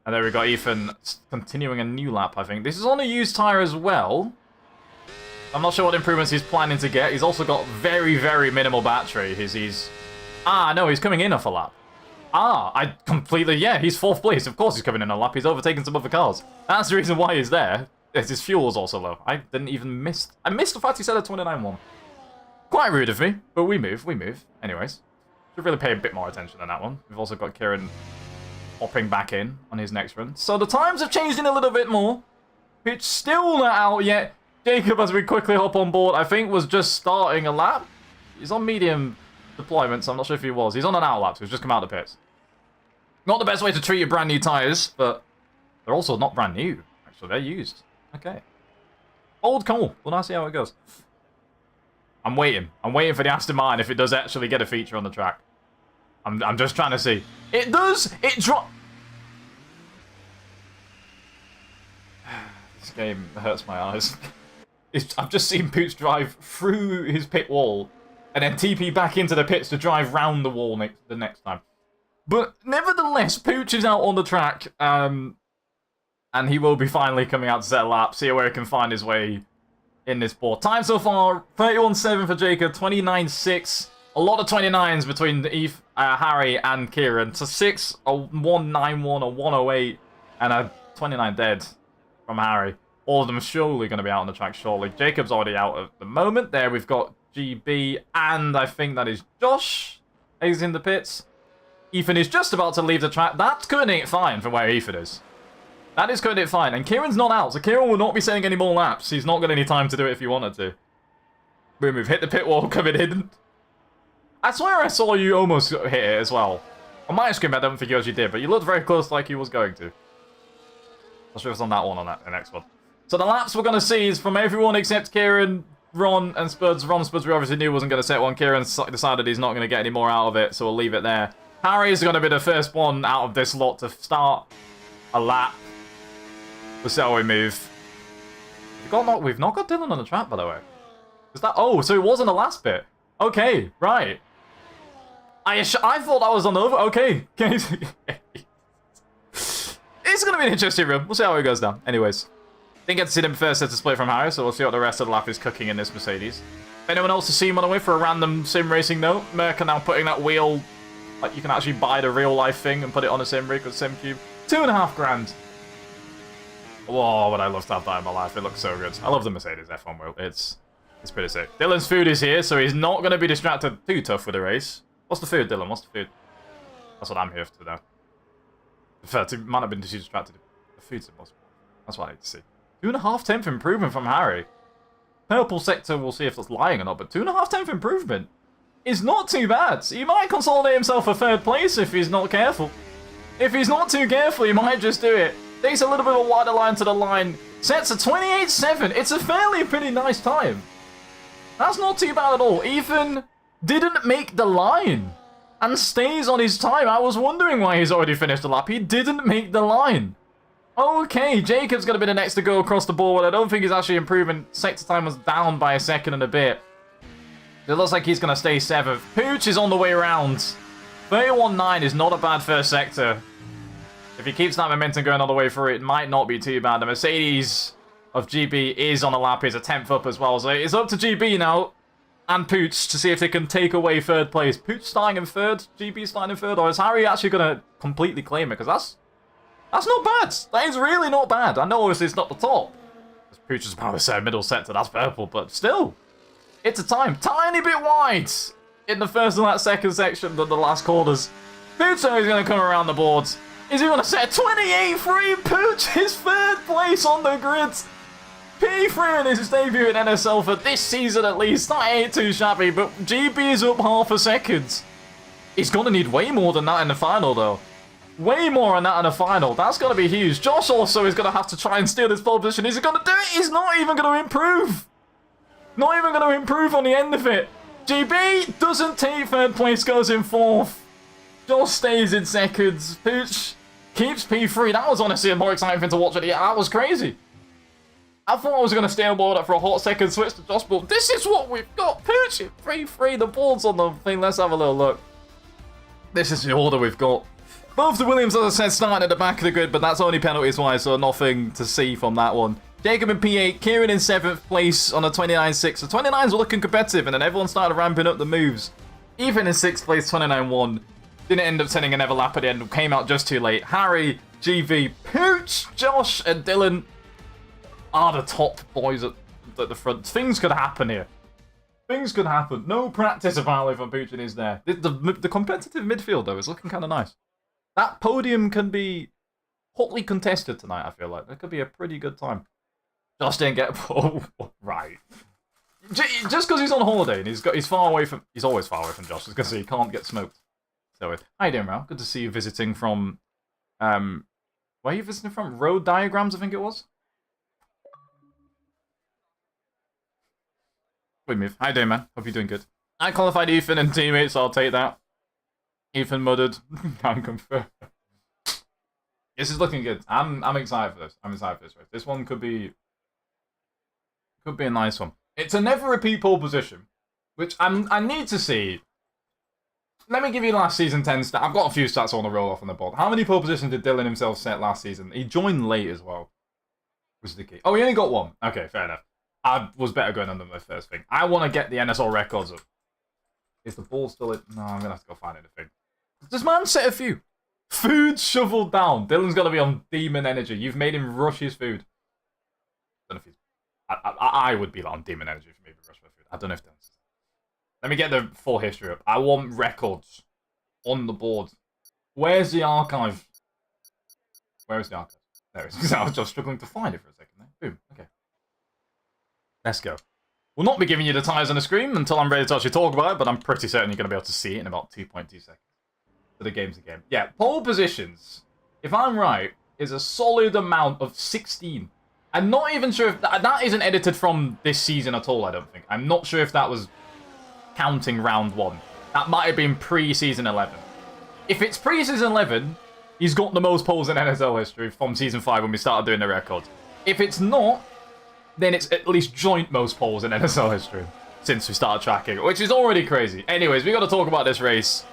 And there we got Ethan continuing a new lap, I think. This is on a used tyre as well. I'm not sure what improvements he's planning to get. He's also got very, very minimal battery. Ah, no, he's coming in off a lap. Ah, I completely... Yeah, he's 4th place. Of course he's coming in a lap. He's overtaken some other cars. That's the reason why he's there. His fuel is also low. I didn't even miss... I missed the fact he said a 29.1. Quite rude of me, but we move. Anyways, should really pay a bit more attention than that one. We've also got Kieran hopping back in on his next run. So the times have changed in a little bit more. It's still not out yet. Jacob, as we quickly hop on board, I think was just starting a lap. He's on medium deployment, so I'm not sure if he was. He's on an out lap, so he's just come out of the pits. Not the best way to treat your brand new tyres, but they're also not brand new. Actually, they're used. Okay. Old coal. Well, now see how it goes. I'm waiting. I'm waiting for the Aston Martin if it does actually get a feature on the track. I'm just trying to see. It does! It drop. This game hurts my eyes. I've just seen Pooch drive through his pit wall and then TP back into the pits to drive round the wall the next time. But nevertheless, Pooch is out on the track, and he will be finally coming out to set a lap, see where he can find his way in this board. Time so far, 31.7 for Jacob, 29.6. A lot of 29s between Harry and Kieran. So 6, a 191, a 108, and a 29 dead from Harry. All of them are surely going to be out on the track shortly. Jacob's already out at the moment. There we've got GB, and I think that is Josh. He's in the pits. Ethan is just about to leave the track. That's cutting it fine from where Ethan is. That is cutting it fine. And Kieran's not out, so Kieran will not be setting any more laps. He's not got any time to do it if he wanted to. Boom, we've hit the pit wall coming in. I swear I saw you almost hit it as well. On my screen, I don't think you actually did, but you looked very close like you was going to. I'll show us on that one, on the next one. So the laps we're going to see is from everyone except Kieran, Ron, and Spuds. Spuds we obviously knew wasn't going to set one. Kieran decided he's not going to get any more out of it, so we'll leave it there. Harry's going to be the first one out of this lot to start a lap. We'll see how we move. We've not got Dylan on the track, by the way. Is that... Oh, so it wasn't the last bit. Okay, right. I thought that was on the other... Okay. It's going to be an interesting run. We'll see how it goes down. Anyways. Didn't get to see them first set to split from Harry, so we'll see what the rest of the lap is cooking in this Mercedes. If anyone else has seen one away for a random sim racing note, Merc are now putting that wheel... Like, you can actually buy the real life thing and put it on a sim rig with SimCube. 2.5 grand. Whoa, would I love to have that in my life. It looks so good. I love the Mercedes F1 wheel. It's pretty sick. Dylan's food is here, so he's not going to be distracted too tough with the race. What's the food, Dylan? What's the food? That's what I'm here to know. In fact, he might have been too distracted. The food's impossible. That's what I need to see. 2.5 improvement from Harry. Purple sector, we'll see if that's lying or not, but 2.5 improvement is not too bad. He might consolidate himself for 3rd place if he's not careful. If he's not too careful, he might just do it. Takes a little bit of a wider line to the line. Sets a 28.7. It's a fairly pretty nice time. That's not too bad at all. Even didn't make the line and stays on his time. I was wondering why he's already finished the lap. He didn't make the line. Okay, Jacob's going to be the next to go across the board. I don't think he's actually improving. Sector time was down by a second and a bit. It looks like he's going to stay 7th. Pooch is on the way around. 31.9 is not a bad first sector. If he keeps that momentum going all the way through, it might not be too bad. The Mercedes of GB is on a lap. He's a 10th up as well. So it's up to GB now and Pooch to see if they can take away 3rd place. Pooch starting in 3rd, GB starting in 3rd, or is Harry actually going to completely claim it? Because that's not bad. That is really not bad. I know obviously it's not the top. Pooch is probably say middle sector. That's purple, but still. It's a time. Tiny bit wide in the first and that second section than the last corners. Pooch is going to come around the boards. Is he going to set 28.3? Pooch is 3rd place on the grid. P3 in his debut in NSL for this season at least. That ain't too shabby, but GB is up half a second. He's going to need way more than that in the final, though. Way more than that in the final. That's going to be huge. Josh also is going to have to try and steal this pole position. Is he going to do it? He's not even going to improve. Not even going to improve on the end of it. GB doesn't take 3rd place, goes in 4th. Josh stays in 2nd. Pooch keeps P3. That was honestly a more exciting thing to watch. That was crazy. I thought I was going to stay on board for a hot second, switch to Josh, but this is what we've got. Pooch, 3-3. The board's on the thing. Let's have a little look. This is the order we've got. Both the Williams, as I said, starting at the back of the grid, but that's only penalties-wise, so nothing to see from that one. Jacob in P8, Kieran in 7th place on a 29.6. So 29s were looking competitive, and then everyone started ramping up the moves. Ethan in 6th place, 29.1. Didn't end up sending another lap at the end, came out just too late. Harry, GV, Pooch, Josh, and Dylan are the top boys at the front. Things could happen here. Things could happen. No practice apparently from Pooch and is there. The competitive midfield, though, is looking kind of nice. That podium can be hotly contested tonight, I feel like. That could be a pretty good time. Josh didn't get... Oh, right. Just because he's on holiday and he's far away from... He's always far away from Josh. I was going to say he can't get smoked. So, how you doing, Ralph? Good to see you visiting from... where are you visiting from? Road Diagrams, I think it was? Wait, move. How you doing, man? Hope you're doing good. I qualified Ethan and teammates, so I'll take that. Ethan muttered. Can't confirm. This is looking good. I'm excited for this. I'm excited for this race. This one could be a nice one. It's a never repeat pole position, which I need to see. Let me give you last season 10 stats. I've got a few stats on the roll off on the board. How many pole positions did Dylan himself set last season? He joined late as well. Was the key? Oh, he only got 1. Okay, fair enough. I was better going under my first thing. I want to get the NSL records up. Is the ball still in? No, I'm going to have to go find anything. Does man set a few? Food shoveled down. Dylan's got to be on demon energy. You've made him rush his food. I don't know if he's... I would be on demon energy for me to rush my food. I don't know if that's... Let me get the full history up. I want records on the board. Where's the archive? Where is the archive? There it is. I was just struggling to find it for a second there. Boom. Okay. Let's go. We'll not be giving you the tyres on the screen until I'm ready to actually talk about it, but I'm pretty certain you're going to be able to see it in about 2.2 seconds. So the game's a game. Yeah, pole positions, if I'm right, is a solid amount of 16. I'm not even sure if that isn't edited from this season at all, I don't think. I'm not sure if that was counting round 1. That might have been pre-season 11. If it's pre-season 11, he's got the most poles in NSL history from season 5 when we started doing the record. If it's not, then it's at least joint most poles in NSL history since we started tracking, which is already crazy. Anyways, we got to talk about this race,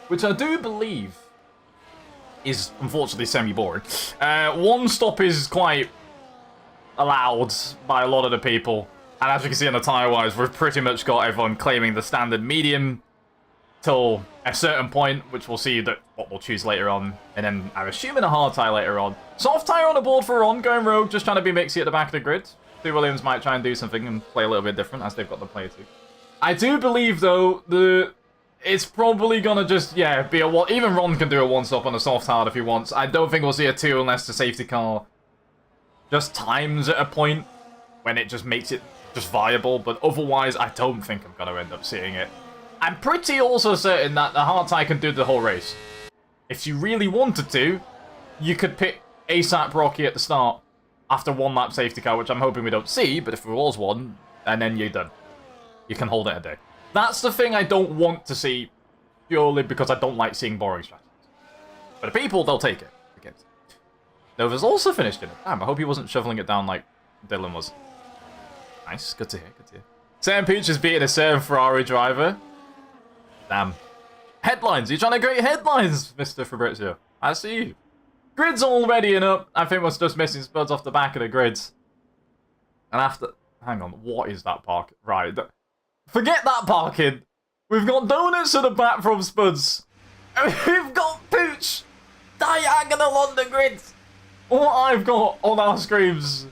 which I do believe is unfortunately semi-boring. One stop is quite allowed by a lot of the people, and as you can see on the tyre-wise, we've pretty much got everyone claiming the standard medium till a certain point, which we'll see that what we'll choose later on, and then I'm assuming a hard tyre later on. Soft tyre on the board for Ron, going rogue, just trying to be mixy at the back of the grid. Stu Williams might try and do something and play a little bit different, as they've got the play too. I do believe, though, it's probably gonna just, yeah, be a one. Even Ron can do a one-stop on a soft hard if he wants. I don't think we'll see a 2 unless the safety car just times at a point when it just makes it just viable, but otherwise, I don't think I'm gonna end up seeing it. I'm pretty also certain that the hard tie can do the whole race. If you really wanted to, you could pick ASAP Rocky at the start after one lap safety car, which I'm hoping we don't see, but if there was one, and then you're done. You can hold it a day. That's the thing I don't want to see, purely because I don't like seeing boring strategies. But the people, they'll take it. Nova's also finished in it. Damn, I hope he wasn't shoveling it down like Dylan was. Nice, good to hear, good to hear. Sam Pooch is beating a certain Ferrari driver. Damn. Headlines, you're trying to create headlines, Mr. Fabrizio. I see you. Grid's already in up. I think we're just missing Spuds off the back of the grids. And after... Hang on, what is that park? Right. Forget that parking. We've got donuts at the back from Spuds. We've got Pooch diagonal on the grid. What I've got on our screens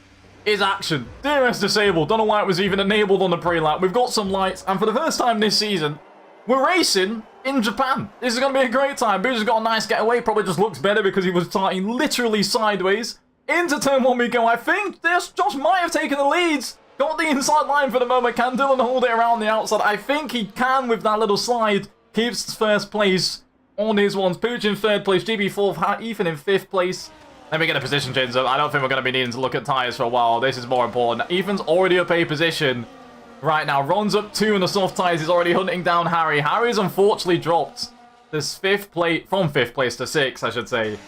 is action. DRS disabled. Don't know why it was even enabled on the pre-lap. We've got some lights. And for the first time this season, we're racing in Japan. This is going to be a great time. Booz has got a nice getaway. Probably just looks better because he was starting literally sideways. Into turn 1 we go. I think this Josh might have taken the leads. Got the inside line for the moment. Can Dylan hold it around the outside? I think he can with that little slide. Keeps first place on his ones. Pooch in 3rd place. GB 4th. Ethan in 5th place. Let me get a position change up. I don't think we're going to be needing to look at tyres for a while. This is more important. Ethan's already up a position right now. Ron's up 2 on the soft tyres. He's already hunting down Harry. Harry's unfortunately dropped this 5th place, from 5th place to 6th, I should say.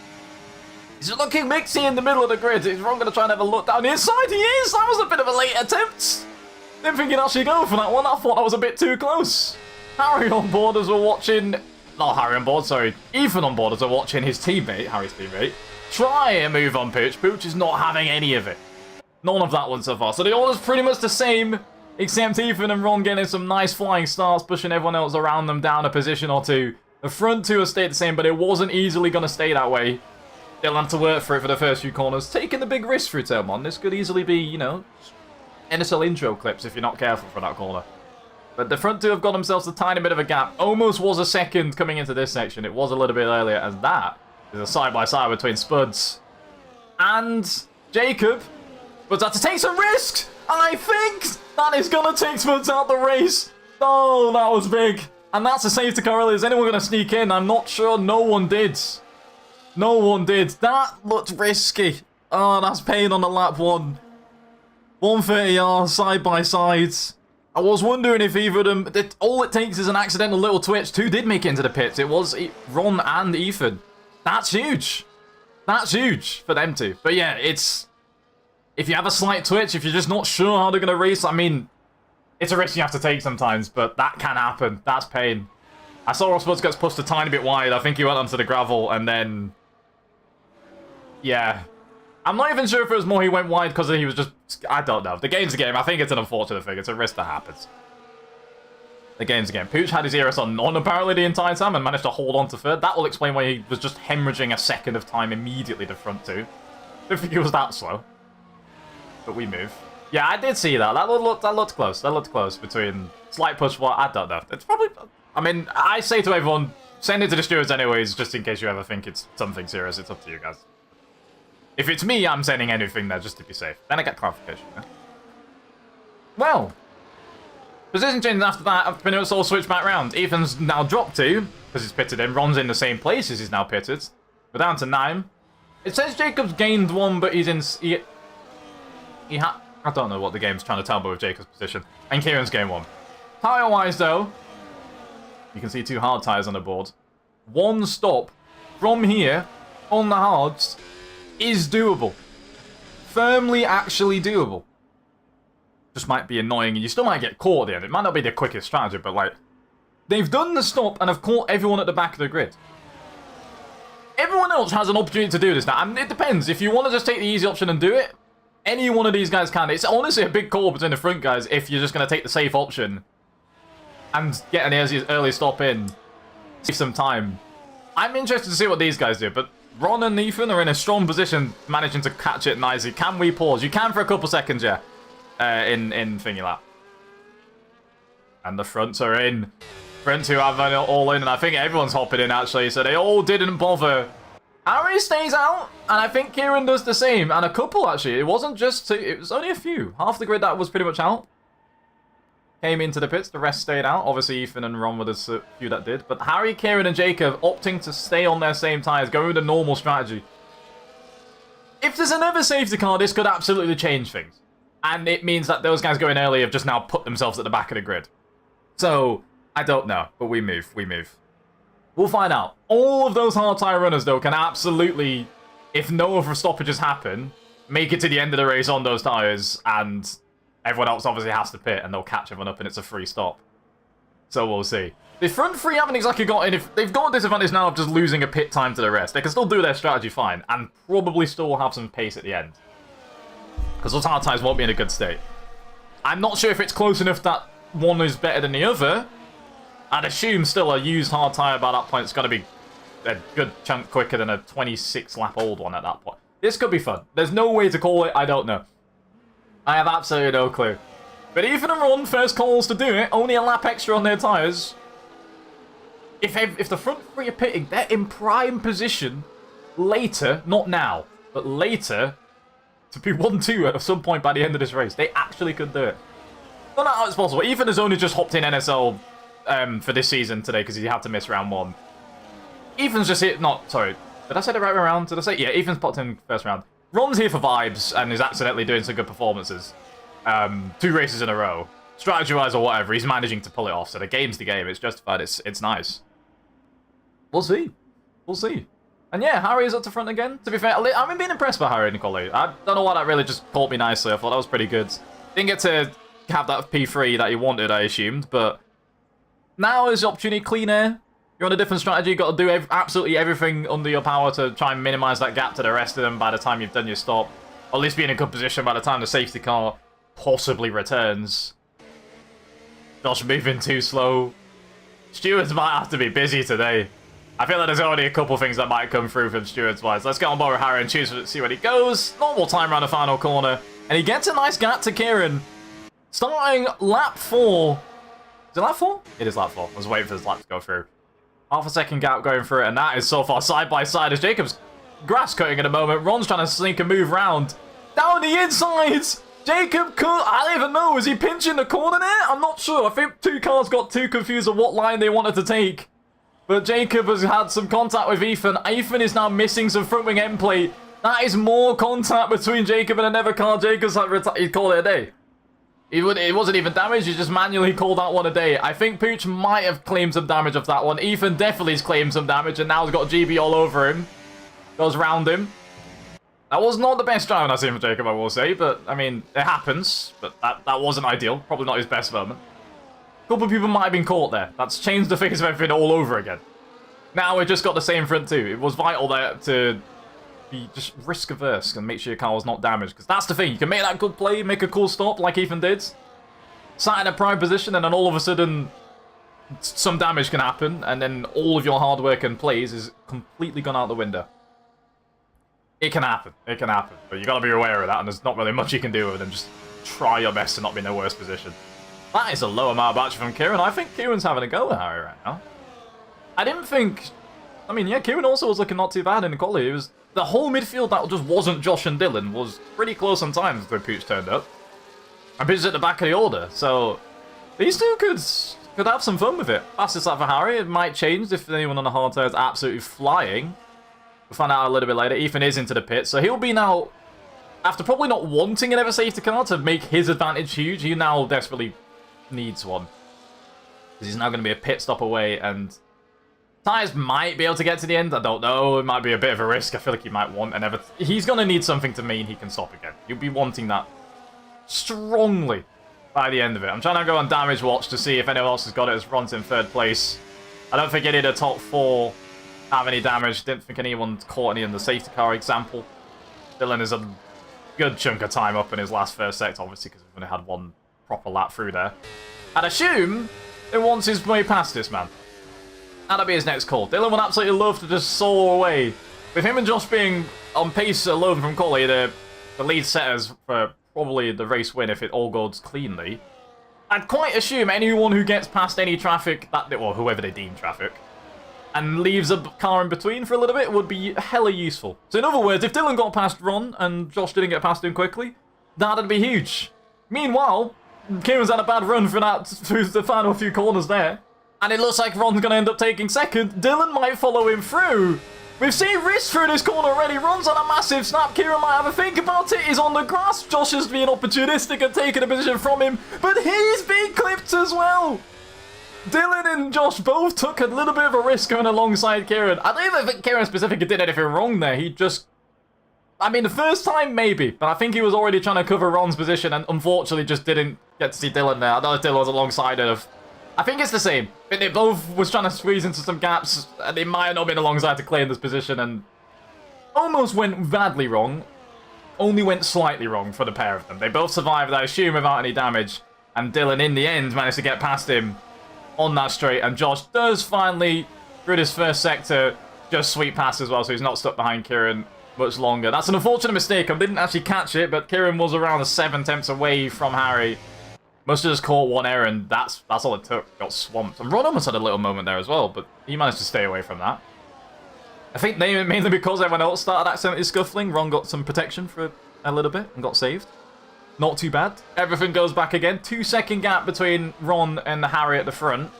He's looking mixy in the middle of the grid. Is Ron going to try and have a look down the inside? He is! That was a bit of a late attempt. Didn't think he'd actually go for that one. I thought that was a bit too close. Harry on board as we're watching... Not Harry on board, sorry. Ethan on board as we're watching his teammate, Harry's teammate, try and move on Pooch. Pooch is not having any of it. None of that one so far. So the order's pretty much the same, except Ethan and Ron getting some nice flying starts, pushing everyone else around them down a position or two. The front two have stayed the same, but it wasn't easily going to stay that way. They'll have to work for it for the first few corners. Taking the big risk through turn 1. This could easily be, you know, NSL intro clips if you're not careful for that corner. But the front two have got themselves a tiny bit of a gap. Almost was a second coming into this section. It was a little bit earlier, as that is a side-by-side between Spuds and Jacob. But had to take some risks. I think that is going to take Spuds out the race. Oh, that was big. And that's a safety car early. Is anyone going to sneak in? I'm not sure. No one did. No one did. That looked risky. Oh, that's pain on the lap 1. 130R side-by-side. I was wondering if either of them... all it takes is an accidental little twitch. 2 did make it into the pits. It was Ron and Ethan. That's huge. That's huge for them two. But yeah, it's... If you have a slight twitch, if you're just not sure how they're going to race, I mean, it's a risk you have to take sometimes, but that can happen. That's pain. I saw Ross Spuds gets pushed a tiny bit wide. I think he went onto the gravel, and then... Yeah. I'm not even sure if it was more he went wide because he was just... I don't know. The game's a game. I think it's an unfortunate thing. It's a risk that happens. The game's a game. Pooch had his ERS on apparently the entire time and managed to hold on to 3rd. That will explain why he was just hemorrhaging a second of time immediately to front 2. Don't think he was that slow. But we move. Yeah, I did see that. That looked close. That looked close between slight push. Well, I don't know. It's probably... I mean, I say to everyone, send it to the stewards anyways, just in case you ever think it's something serious. It's up to you guys. If it's me, I'm sending anything there just to be safe. Then I get clarification. Yeah? Well, position changes after that. I've been able to all switch back round. Ethan's now dropped 2 because he's pitted in. Ron's in the same place as he's now pitted. We're down to 9. It says Jacob's gained 1, but he's in... I don't know what the game's trying to tell me with Jacob's position. And Kieran's gained 1. Tyre-wise, though, you can see 2 hard tyres on the board. one stop from here on the hards is doable. Firmly actually doable. Just might be annoying and you still might get caught at the end. It might not be the quickest strategy, but like, they've done the stop and have caught everyone at the back of the grid. Everyone else has an opportunity to do this now, and it depends. If you want to just take the easy option and do it, any one of these guys can. It's honestly a big call between the front guys if you're just going to take the safe option and get an early stop in, save some time. I'm interested to see what these guys do, but Ron and Ethan are in a strong position managing to catch it nicely. Can we pause? You can for a couple seconds, yeah. In Thingy Lap. And the fronts are in. Front two have it all in, and I think everyone's hopping in actually, so they all didn't bother. Harry stays out, and I think Kieran does the same, and a couple actually. It wasn't just two, it was only a few. Half the grid that was pretty much out came into the pits, the rest stayed out. Obviously Ethan and Ron were the few that did, but Harry, Kieran and Jacob opting to stay on their same tyres, going with the normal strategy. If there's another safety car, this could absolutely change things. And it means that those guys going early have just now put themselves at the back of the grid. So, I don't know, but we move. We'll find out. All of those hard tyre runners, though, can absolutely, if no other stoppages happen, make it to the end of the race on those tyres, and everyone else obviously has to pit, and they'll catch everyone up, and it's a free stop. So we'll see. The front three haven't exactly got in. If they've got a disadvantage now of just losing a pit time to the rest, they can still do their strategy fine, and probably still have some pace at the end. Because those hard tyres won't be in a good state. I'm not sure if it's close enough that one is better than the other. I'd assume still a used hard tyre by that point it's got to be a good chunk quicker than a 26 lap old one at that point. This could be fun. There's no way to call it, I don't know. I have absolutely no clue. But Ethan and Ron, first calls to do it, only a lap extra on their tyres. If the front three are pitting, they're in prime position later, not now, but later, to be 1-2 at some point by the end of this race. They actually could do it. Don't know how it's possible. Ethan has only just hopped in NSL for this season today because he had to miss round one. Ethan's just here... Sorry. Did I say the right way around? Did I say... Yeah, Ethan's popped in first round. Ron's here for vibes and is accidentally doing some good performances. 2 races in a row. Strategy-wise or whatever, he's managing to pull it off. So the game's the game. It's justified. It's nice. We'll see. We'll see. And yeah, Harry is up to front again. To be fair, I'm being impressed by Harry, Nicole. I don't know why that really just caught me nicely. I thought that was pretty good. Didn't get to have that P3 that he wanted, I assumed, but now is the opportunity. Clean air. You're on a different strategy. You've got to do absolutely everything under your power to try and minimize that gap to the rest of them by the time you've done your stop. Or at least be in a good position by the time the safety car possibly returns. Josh moving too slow. Stewards might have to be busy today. I feel like there's already a couple things that might come through from stewards-wise. Let's get on board with Harry and see where he goes. Normal time around the final corner. And he gets a nice gap to Kieran. Starting lap 4. Is it lap 4? It is lap 4. I was waiting for this lap to go through. Half a second gap going through it, and that is so far side by side as Jacob's grass cutting at the moment. Ron's trying to sneak and move round. Down the insides! Jacob could... I don't even know. Is he pinching the corner there? I'm not sure. I think 2 cars got too confused on what line they wanted to take. But Jacob has had some contact with Ethan. Ethan is now missing some front wing end plate. That is more contact between Jacob and another car. Jacob's like, he'd call it a day. It wasn't even damage, he just manually called that one a day. I think Pooch might have claimed some damage of that one. Ethan definitely has claimed some damage, and now he's got GB all over him. Goes round him. That was not the best driving I've seen from Jacob, I will say, but, I mean, it happens. But that wasn't ideal. Probably not his best moment. A couple of people might have been caught there. That's changed the face of everything all over again. Now we've just got the same front too. It was vital there to be just risk-averse and make sure your car was not damaged. Because that's the thing. You can make that good play, make a cool stop like Ethan did. Sat in a prime position, and then all of a sudden some damage can happen, and then all of your hard work and plays is completely gone out the window. It can happen. It can happen. But you got to be aware of that, and there's not really much you can do other than just try your best to not be in the worst position. That is a low amount of action from Kieran. I think Kieran's having a go at Harry right now. I didn't think... I mean, yeah, Kieran also was looking not too bad in the quality. It was the whole midfield that just wasn't Josh and Dylan was pretty close on times when Pooch turned up. And Pooch at the back of the order, so these two could have some fun with it. Fastest lap for Harry. It might change if anyone on the hard tire is absolutely flying. We'll find out a little bit later. Ethan is into the pit, so he'll be now, after probably not wanting an ever safety car to make his advantage huge, he now desperately needs one. Because he's now going to be a pit stop away, and Tyres might be able to get to the end. I don't know. It might be a bit of a risk. I feel like he might want an He's going to need something to mean he can stop again. He'll be wanting that strongly by the end of it. I'm trying to go on damage watch to see if anyone else has got it as Ron's in 3rd place. I don't think any of the top 4 have any damage. Didn't think anyone caught any in the safety car example. Dylan is a good chunk of time up in his last first sector, obviously, because we've only had one proper lap through there. I'd assume it wants his way past this man. That'll be his next call. Dylan would absolutely love to just solo away. With him and Josh being on pace alone from Coley, the lead setters for probably the race win if it all goes cleanly, I'd quite assume anyone who gets past any traffic, or whoever they deem traffic, and leaves a car in between for a little bit would be hella useful. So in other words, if Dylan got past Ron and Josh didn't get past him quickly, that'd be huge. Meanwhile, Kieran's had a bad run through the final few corners there. And it looks like Ron's going to end up taking 2nd. Dylan might follow him through. We've seen Riss through this corner already. Ron's on a massive snap. Kieran might have a think about it. He's on the grass. Josh is being opportunistic and taking a position from him. But he's being clipped as well. Dylan and Josh both took a little bit of a risk going alongside Kieran. I don't even think Kieran specifically did anything wrong there. He just... I mean, the first time, maybe. But I think he was already trying to cover Ron's position and unfortunately just didn't get to see Dylan there. I know Dylan was alongside of... I think it's the same. They both was trying to squeeze into some gaps, and they might have not been alongside to claim this position, and almost went badly wrong. Only went slightly wrong for the pair of them. They both survived, I assume, without any damage, and Dylan, in the end, managed to get past him on that straight, and Josh does finally, through this first sector, just sweep past as well, so he's not stuck behind Kieran much longer. That's an unfortunate mistake. I didn't actually catch it, but Kieran was around 7 tenths away from Harry. Must have just caught one error, and that's all it took. Got swamped. And Ron almost had a little moment there as well, but he managed to stay away from that. I think mainly because everyone else started accidentally scuffling, Ron got some protection for a little bit and got saved. Not too bad. Everything goes back again. 2-second gap between Ron and Harry at the front.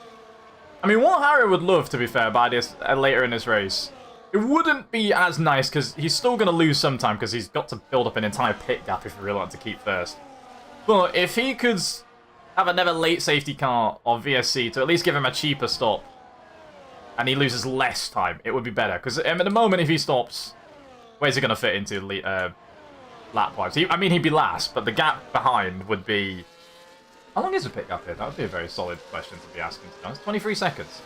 I mean, what Harry would love, to be fair, by this later in this race, it wouldn't be as nice, because he's still going to lose some time, because he's got to build up an entire pit gap if he really wants to keep first. But if he could have another late safety car or VSC to at least give him a cheaper stop, and he loses less time, it would be better. Because at the moment, if he stops, where's he going to fit into lap-wise? I mean, he'd be last, but the gap behind would be... How long is the pit gap here? That would be a very solid question to be asking, to be honest. 23 seconds.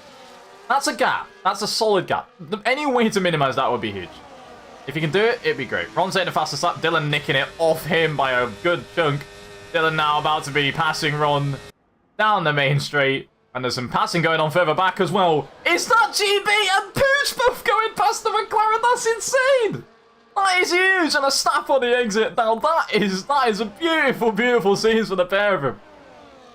That's a gap. That's a solid gap. Any way to minimize that would be huge. If he can do it, it'd be great. Ron's hitting the fastest lap. Dylan nicking it off him by a good chunk. Dylan now about to be passing Ron down the main straight. And there's some passing going on further back as well. Is that GB and Pooch both going past the McLaren? That's insane! That is huge! And a snap on the exit. Now that is a beautiful, beautiful scene for the pair of them.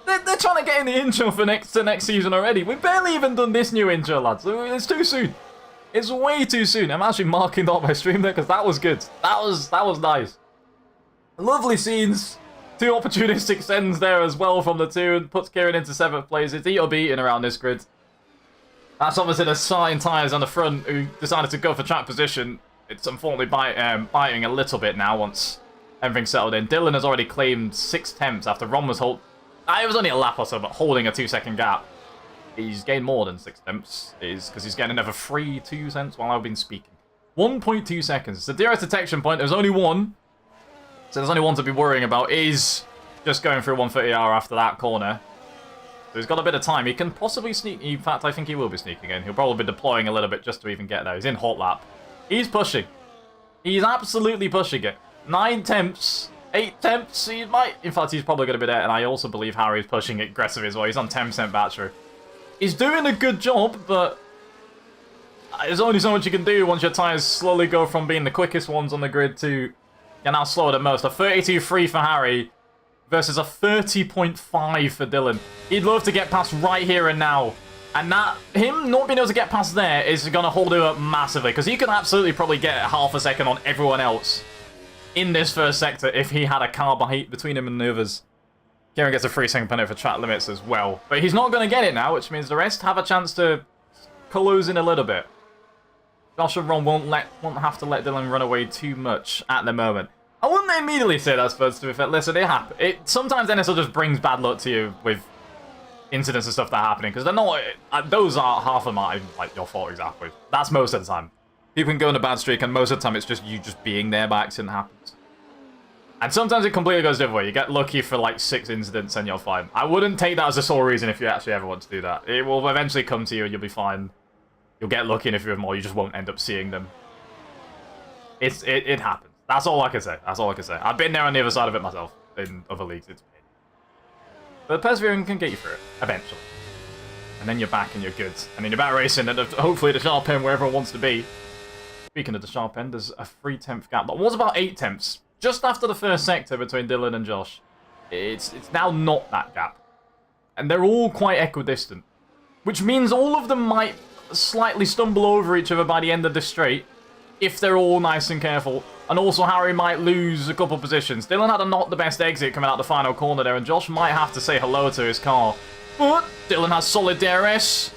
They're trying to get in the intro for next season already. We've barely even done this new intro, lads. It's too soon. It's way too soon. I'm actually marking up my stream there because that was good. That was nice. Lovely scenes. 2 opportunistic sends there as well from the 2 and puts Kieran into 7th place. It's eat or be eaten around this grid. That's obviously the Sign tyres on the front who decided to go for track position. It's unfortunately biting a little bit now once everything's settled in. Dylan has already claimed 6 temps after Ron was it was only a lap or so, but holding a 2-second gap. He's gained more than 6 temps, because he's getting another 2 cents while I've been speaking. 1.2 seconds. The DRS detection point, there's only one. So there's only one to be worrying about, is just going through 130R after that corner. So he's got a bit of time. He can possibly sneak. In fact, I think he will be sneaking in. He'll probably be deploying a little bit just to even get there. He's in hot lap. He's pushing. He's absolutely pushing it. 9 temps. 8 temps. He might. In fact, he's probably going to be there. And I also believe Harry's pushing it aggressively as well. He's on 10% battery. He's doing a good job, but there's only so much you can do once your tyres slowly go from being the quickest ones on the grid to... You're now slower than most. A 32.3 for Harry versus a 30.5 for Dylan. He'd love to get past right here and now. And that, him not being able to get past there is going to hold him up massively. Because he could absolutely probably get half a second on everyone else in this first sector if he had a car between him and the others. Kieran gets a 3-second penalty for track limits as well. But he's not going to get it now, which means the rest have a chance to close in a little bit. Josh and Ron won't have to let Dylan run away too much at the moment. I wouldn't immediately say that's supposed to be fair. Listen, it happens. Sometimes NSL just brings bad luck to you with incidents and stuff that are happening, because they're not, those are half of them aren't even like your fault exactly. That's most of the time. People can go on a bad streak, and most of the time it's just you just being there by accident happens. And sometimes it completely goes the other way. You get lucky for like 6 incidents and you're fine. I wouldn't take that as a sole reason if you actually ever want to do that. It will eventually come to you and you'll be fine. You'll get lucky, and if you have more, you just won't end up seeing them. It happens. That's all I can say. That's all I can say. I've been there on the other side of it myself in other leagues. It's pain. But persevering can get you through it, eventually. And then you're back and you're good. And then you're back racing and hopefully the sharp end where everyone wants to be. Speaking of the sharp end, there's a 3/10 gap. That was about 8 tenths. Just after the first sector between Dylan and Josh. It's now not that gap. And they're all quite equidistant. Which means all of them might slightly stumble over each other by the end of the straight. If they're all nice and careful. And also Harry might lose a couple positions. Dylan had not the best exit coming out the final corner there. And Josh might have to say hello to his car. But Dylan has solid DRS.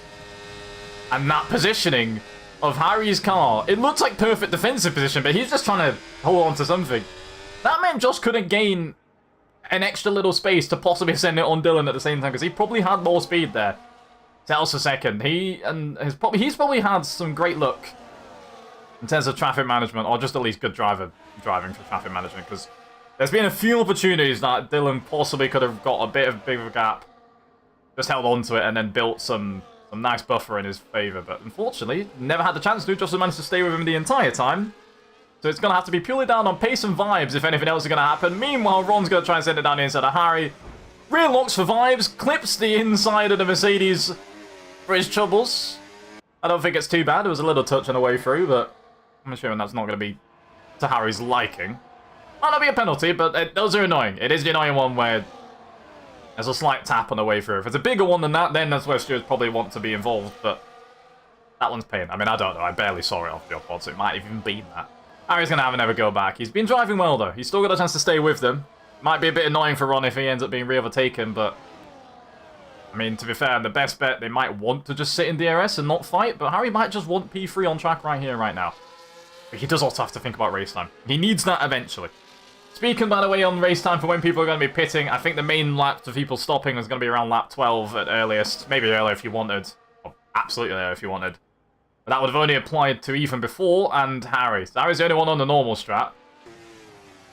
And that positioning of Harry's car. It looks like perfect defensive position. But he's just trying to hold on to something. That meant Josh couldn't gain an extra little space to possibly send it on Dylan at the same time, because he probably had more speed there. Tells a second. He's probably had some great luck in terms of traffic management, or just at least good driving for traffic management, because there's been a few opportunities that Dylan possibly could have got a bit of bigger gap, just held on to it, and then built some nice buffer in his favour. But unfortunately, never had the chance to. Just managed to stay with him the entire time. So it's going to have to be purely down on pace and vibes if anything else is going to happen. Meanwhile, Ron's going to try and send it down the inside of Harry. Rear locks for vibes, clips the inside of the Mercedes for his troubles. I don't think it's too bad. It was a little touch on the way through, but I'm assuming that's not going to be to Harry's liking. Might not be a penalty, but those are annoying. It is the annoying one where there's a slight tap on the way through. If it's a bigger one than that, then that's where stewards probably want to be involved, but that one's pain. I mean, I don't know. I barely saw it off the upboard, so it might even be that. Harry's going to have another go back. He's been driving well, though. He's still got a chance to stay with them. Might be a bit annoying for Ron if he ends up being re-overtaken, but I mean, to be fair, the best bet, they might want to just sit in DRS and not fight, but Harry might just want P3 on track right here, right now. But he does also have to think about race time. He needs that eventually. Speaking, by the way, on race time for when people are going to be pitting, I think the main lap for people stopping is going to be around lap 12 at earliest. Maybe earlier if you wanted. Or absolutely earlier if you wanted. But that would have only applied to Ethan before and Harry. So Harry's the only one on the normal strat.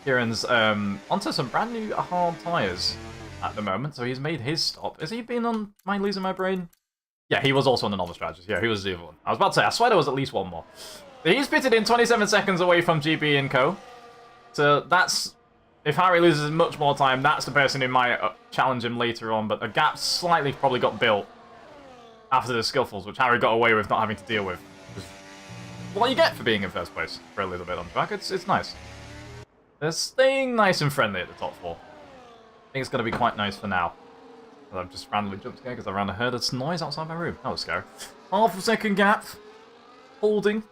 Kieran's onto some brand new hard tyres at the moment, so he's made his stop. Has he been on My Losing My Brain? Yeah, he was also on the normal strategies. Yeah, he was the other one. I was about to say, I swear there was at least one more. But he's pitted in 27 seconds away from GB and Co. So that's, if Harry loses much more time, that's the person who might challenge him later on. But the gap slightly probably got built after the skillfuls, which Harry got away with not having to deal with. What you get for being in first place for a little bit on track. It's nice. They're staying nice and friendly at the top 4. I think it's going to be quite nice for now. I've just randomly jumped scared because I ran a heard of noise outside my room. That was scary. Half a second gap. Holding.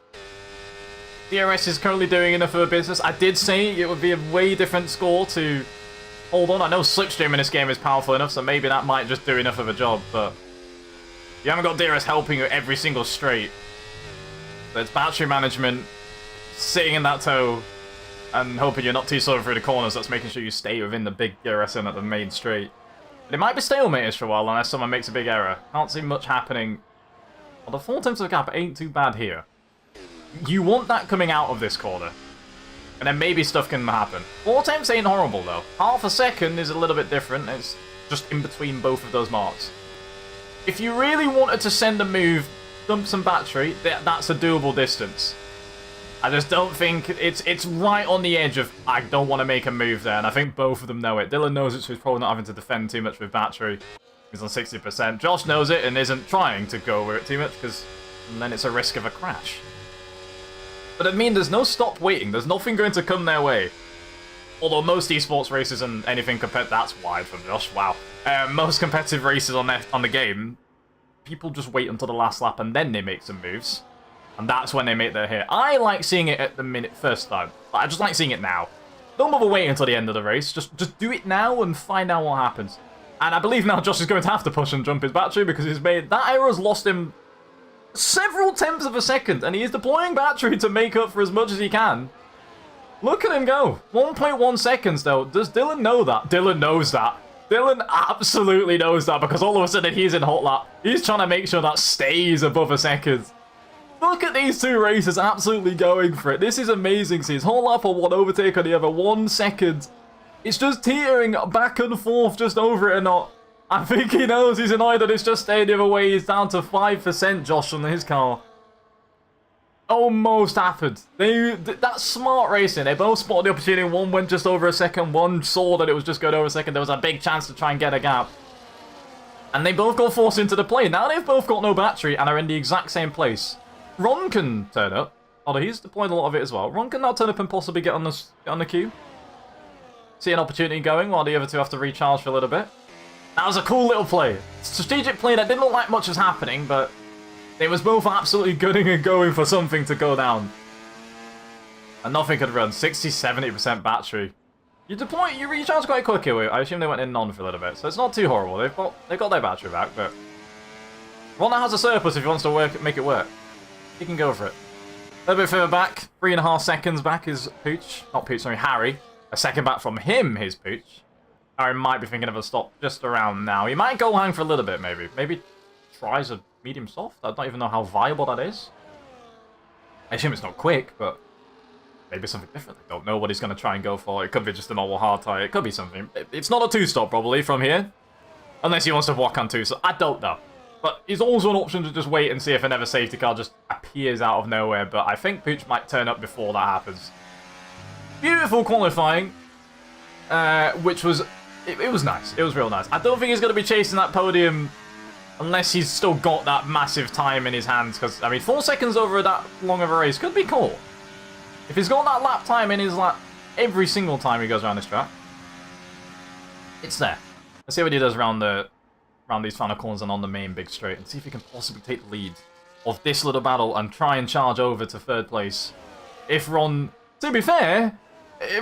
DRS is currently doing enough of a business. I did say it would be a way different score to hold on. I know Slipstream in this game is powerful enough, so maybe that might just do enough of a job, but you haven't got DRS helping you every single straight. So it's battery management, sitting in that toe, and hoping you're not too slow through the corners. That's making sure you stay within the big DRS in at the main straight. But it might be stalemated for a while unless someone makes a big error. Can't see much happening. Well, the 4 tenths of gap ain't too bad here. You want that coming out of this corner. And then maybe stuff can happen. 4 tenths ain't horrible, though. Half a second is a little bit different. It's just in between both of those marks. If you really wanted to send a move, dump some battery, that's a doable distance. I just don't think it's right on the edge of I don't want to make a move there, and I think both of them know it. Dylan knows it, so he's probably not having to defend too much with battery. He's on 60%. Josh knows it and isn't trying to go over it too much because then it's a risk of a crash. But I mean, there's no stop waiting. There's nothing going to come their way. Although most esports races and anything compared, that's wide from Josh. Wow. Most competitive races on the game, people just wait until the last lap and then they make some moves. And that's when they make their hit. I like seeing it at the first time. I just like seeing it now. Don't bother waiting until the end of the race. Just do it now and find out what happens. And I believe now Josh is going to have to push and jump his battery because he's made... That error's lost him several tenths of a second. And he is deploying battery to make up for as much as he can. Look at him go. 1.1 seconds, though. Does Dylan know that? Dylan knows that. Dylan absolutely knows that because all of a sudden he's in hot lap. He's trying to make sure that stays above a second. Look at these two racers absolutely going for it. This is amazing. See, it's hot lap on one, overtake on the other, 1 second. It's just teetering back and forth just over it or not. I think he knows he's annoyed that it's just staying the other way. He's down to 5%, Josh, on his car. Almost happened. That's smart racing. They both spotted the opportunity. One went just over a second. One saw that it was just going over a second. There was a big chance to try and get a gap. And they both got forced into the plane. Now they've both got no battery and are in the exact same place. Ron can turn up. Although he's deployed a lot of it as well. Ron can now turn up and possibly get on the queue. See an opportunity going while the other two have to recharge for a little bit. That was a cool little play. Strategic play that didn't look like much was happening, but it was both absolutely gunning and going for something to go down. And nothing could run. 60-70% battery. You recharge quite quickly. I assume they went in non for a little bit, so it's not too horrible. They've got their battery back, but Ron now has a surplus if he wants to make it work. He can go for it. A little bit further back, 3.5 seconds back is Pooch. Not Pooch, sorry, Harry. A second back from him, his Pooch. Harry might be thinking of a stop just around now. He might go hang for a little bit, maybe. Maybe tries a medium soft. I don't even know how viable that is. I assume it's not quick, but maybe something different. I don't know what he's going to try and go for. It could be just a normal hard tire. It could be something. It's not a two-stop, probably, from here. Unless he wants to walk on two, so I don't know. But it's also an option to just wait and see if another safety car just appears out of nowhere. But I think Pooch might turn up before that happens. Beautiful qualifying, which was... It was nice. It was real nice. I don't think he's going to be chasing that podium unless he's still got that massive time in his hands. Because, I mean, 4 seconds over that long of a race could be cool. If he's got that lap time in his lap every single time he goes around this track, it's there. Let's see what he does around these final corners and on the main big straight. And see if he can possibly take the lead of this little battle and try and charge over to 3rd place. If Ron... To be fair,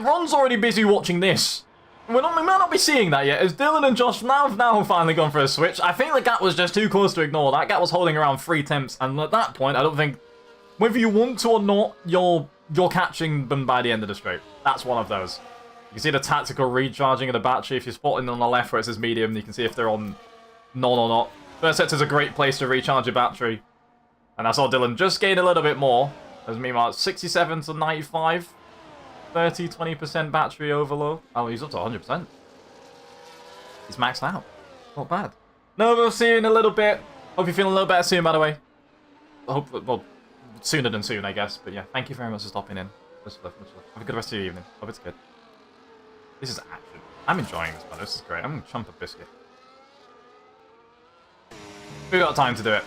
Ron's already busy watching this. We might not be seeing that yet, as Dylan and Josh have now finally gone for a switch. I think the gap was just too close to ignore. That gap was holding around 3 tenths, and at that point, I don't think, whether you want to or not, you're catching them by the end of the straight. That's one of those. You can see the tactical recharging of the battery. If you're spotting on the left where it says medium, you can see if they're on none or not. First sector's a great place to recharge your battery. And I saw Dylan just gain a little bit more. As meanwhile, 67 to 95. 30, 20% battery overload. Oh, he's up to 100%. He's maxed out. Not bad. No, we'll see you in a little bit. Hope you're feeling a little better soon, by the way. I hope, well, sooner than soon, I guess. But yeah, thank you very much for stopping in. Much love, much love. Have a good rest of your evening. Hope it's good. This is action. I'm enjoying this, man. This is great. I'm going to chomp a biscuit. We've got time to do it.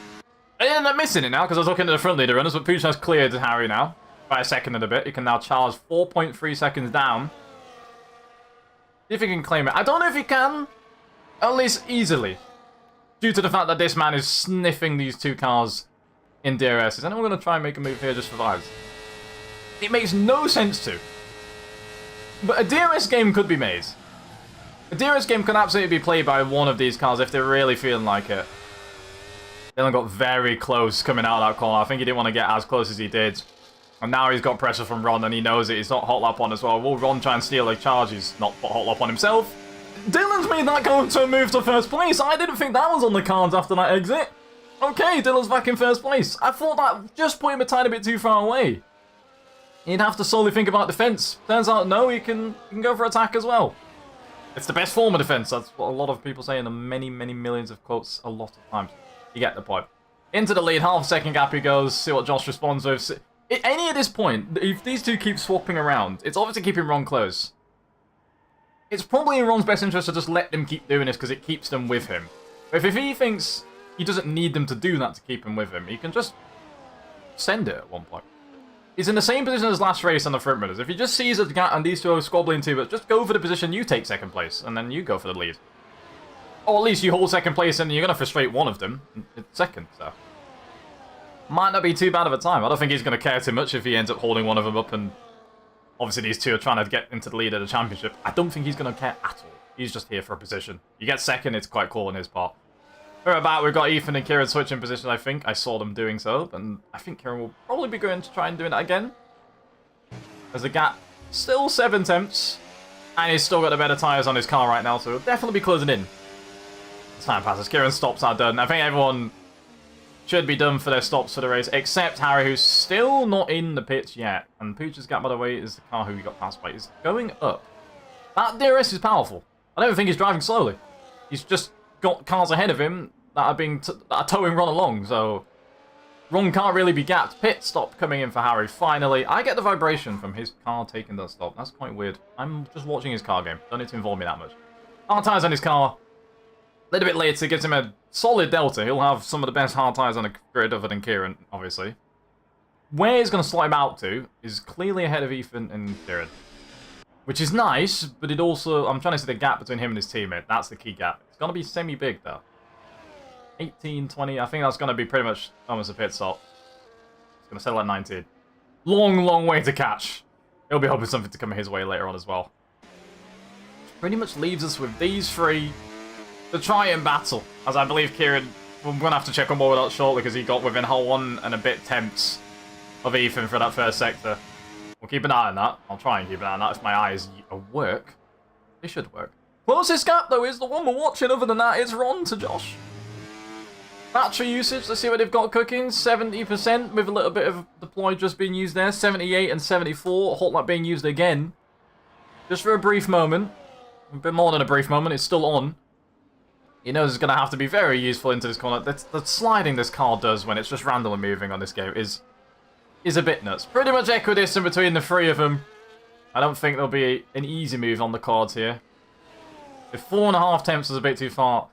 I ended up missing it now because I was looking at the front leader runners, but Pooch has cleared Harry now. By a second and a bit. He can now charge 4.3 seconds down. See if he can claim it. I don't know if he can. At least easily. Due to the fact that this man is sniffing these two cars in DRS. Is anyone going to try and make a move here just for vibes? It makes no sense to. But a DRS game could be made. A DRS game can absolutely be played by one of these cars if they're really feeling like it. Dylan got very close coming out of that corner. I think he didn't want to get as close as he did. And now he's got pressure from Ron, and he knows it. He's not hot lap on as well. Will Ron try and steal a charge? He's not put hot lap on himself. Dylan's made that go to move to 1st place. I didn't think that was on the cards after that exit. Okay, Dylan's back in 1st place. I thought that just put him a tiny bit too far away. He'd have to solely think about defense. Turns out, no, he can go for attack as well. It's the best form of defense. That's what a lot of people say in the many, many millions of quotes a lot of times. You get the point. Into the lead, half second gap he goes. See what Josh responds with. At any at this point, if these two keep swapping around, it's obviously keeping Ron close. It's probably in Ron's best interest to just let them keep doing this because it keeps them with him. But if he thinks he doesn't need them to do that to keep him with him, he can just send it at one point. He's in the same position as last race on the front runners. If he just sees a gap and these two are squabbling too, but just go for the position, you take 2nd place, and then you go for the lead. Or at least you hold 2nd place and you're going to frustrate one of them in 2nd, so... Might not be too bad of a time. I don't think he's going to care too much if he ends up holding one of them up, and obviously these two are trying to get into the lead of the championship. I don't think he's going to care at all. He's just here for a position. You get 2nd, it's quite cool on his part. We're about, we've got Ethan and Kieran switching position, I think. I saw them doing so, and I think Kieran will probably be going to try and doing that again. There's a gap. Still 7 attempts. And he's still got the better tyres on his car right now, so he'll definitely be closing in. As time passes, Kieran's stops are done. I think everyone should be done for their stops for the race, except Harry, who's still not in the pits yet. And Pooch's gap, by the way, is the car who he got passed by. Is going up. That DRS is powerful. I don't think he's driving slowly. He's just got cars ahead of him that are towing Ron along, so Ron can't really be gapped. Pit stop coming in for Harry. Finally, I get the vibration from his car taking that stop. That's quite weird. I'm just watching his car game. Don't need to involve me that much. Hard tyres on his car. A little bit later, gives him a solid delta. He'll have some of the best hard tyres on the grid other than Kieran, obviously. Where he's going to slot him out to is clearly ahead of Ethan and Kieran. Which is nice, but it also... I'm trying to see the gap between him and his teammate. That's the key gap. It's going to be semi-big, though. 18, 20... I think that's going to be pretty much almost a pit stop. It's going to settle at 19. Long, long way to catch. He'll be hoping something to come his way later on as well. Which pretty much leaves us with these three to try and battle. As I believe Kieran... We're going to have to check on more with that shortly, because he got within whole 1 and a bit tenths of Ethan for that first sector. We'll keep an eye on that. I'll try and keep an eye on that if my eyes work. They should work. Closest gap, though, is the one we're watching. Other than that, it's Ron to Josh. Battery usage, let's see what they've got cooking. 70% with a little bit of deploy just being used there. 78 and 74. Hot lap being used again. Just for a brief moment. A bit more than a brief moment. It's still on. He knows it's going to have to be very useful into this corner. The sliding this car does when it's just randomly moving on this game is a bit nuts. Pretty much equidistant between the three of them. I don't think there'll be an easy move on the cards here. If 4.5 temps was a bit too far,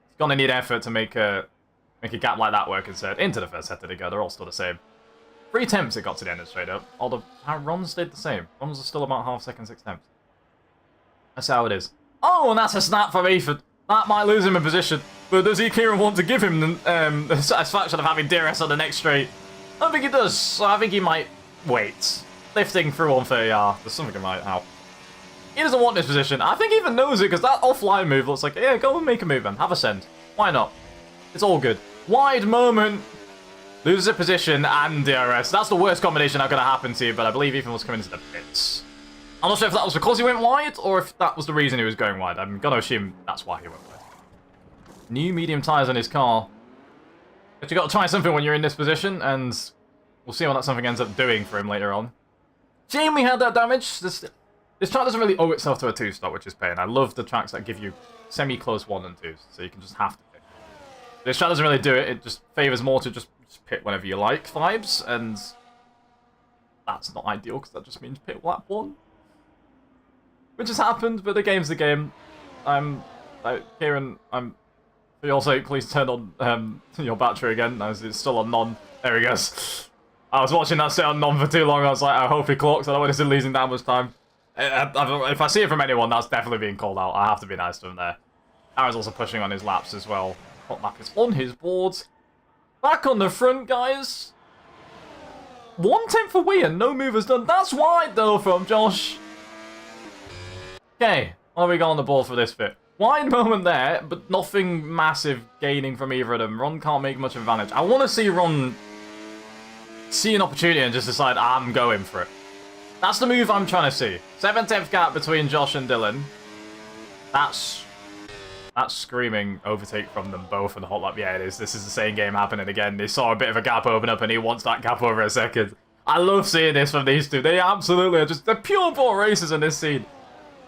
it's going to need effort to make a gap like that work instead. Into the first sector they go. They're all still the same. 3 temps it got to the end of straight up. Although Ron's stayed the same. Ron's still about half second, 6 temps. That's how it is. Oh, and that's a snap from Ethan. That might lose him a position. But does Kieran want to give him the satisfaction of having DRS on the next straight? I don't think he does, so I think he might wait. Lifting through 130R, there's something might help. He doesn't want this position. I think he even knows it, because that offline move looks like, yeah, go and make a move then. Have a send. Why not? It's all good. Wide moment. Loses a position and DRS. That's the worst combination that could have happened to you, but I believe Ethan was coming into the pits. I'm not sure if that was because he went wide, or if that was the reason he was going wide. I'm going to assume that's why he went wide. New medium tyres on his car. But you got to try something when you're in this position, and we'll see what that something ends up doing for him later on. Shame we had that damage. This track doesn't really owe itself to a 2-stop, which is pain. I love the tracks that give you semi-close 1 and 2s, so you can just have to pick. This track doesn't really do it. It just favours more to just pit whenever you like vibes, and that's not ideal, because that just means pit lap 1. Which has happened, but the game's the game. Kieran, for your sake, please turn on your battery again, as it's still on non. There he goes. I was watching that sit on non for too long. I was like, I hope he clocks. I don't want to see losing that much time. If I see it from anyone, that's definitely being called out. I have to be nice to him there. Aaron's also pushing on his laps as well. Hot lap is on his boards. Back on the front, guys. 1 tenth away and no move is done. That's wide, though, from Josh. Okay, what have we got on the board for this bit? Wide moment there, but nothing massive gaining from either of them. Ron can't make much advantage. I want to see Ron see an opportunity and just decide, I'm going for it. That's the move I'm trying to see. 7/10 gap between Josh and Dylan. That's screaming overtake from them both in the hot lap. Yeah, it is. This is the same game happening again. They saw a bit of a gap open up and he wants that gap over a second. I love seeing this from these two. They absolutely are just, they're pure ball racers in this scene.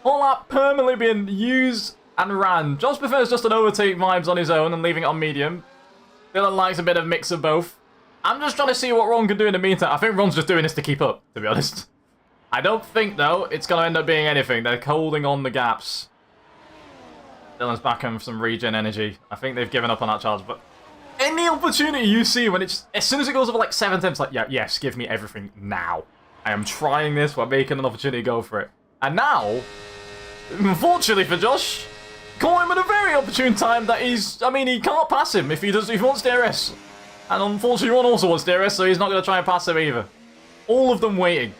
Hot lap permanently being used and ran. Josh prefers just an overtake vibes on his own and leaving it on medium. Dylan likes a bit of mix of both. I'm just trying to see what Ron can do in the meantime. I think Ron's just doing this to keep up, to be honest. I don't think, though, it's going to end up being anything. They're holding on the gaps. Dylan's back in for some regen energy. I think they've given up on that charge, but any opportunity you see when it's... As soon as it goes over like 7 times, like, yeah, yes, give me everything now. I am trying this. We're making an opportunity to go for it. And now, unfortunately for Josh, caught him at a very opportune time that he's... I mean, he can't pass him if he wants DRS. And unfortunately, Ron also wants DRS, so he's not going to try and pass him either. All of them waiting.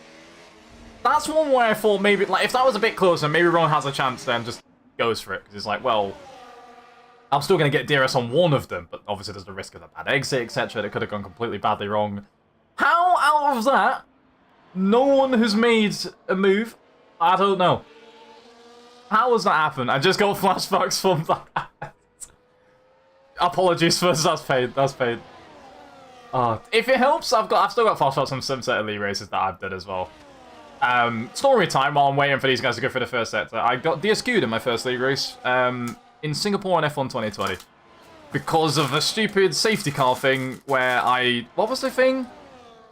That's one where I thought maybe... Like, if that was a bit closer, maybe Ron has a chance then just goes for it. Because it's like, well, I'm still going to get DRS on one of them, but obviously there's the risk of a bad exit, etc. That could have gone completely badly wrong. How out of that no one has made a move? I don't know. How has that happened? I just got flashbacks from that. Apologies first, that's paid. That's paid. If it helps, I've still got flashbacks from some set of league races that I've done as well. Story time while I'm waiting for these guys to go for the first sector. I got DSQ'd in my first league race in Singapore on F1 2020 because of a stupid safety car thing where what was the thing?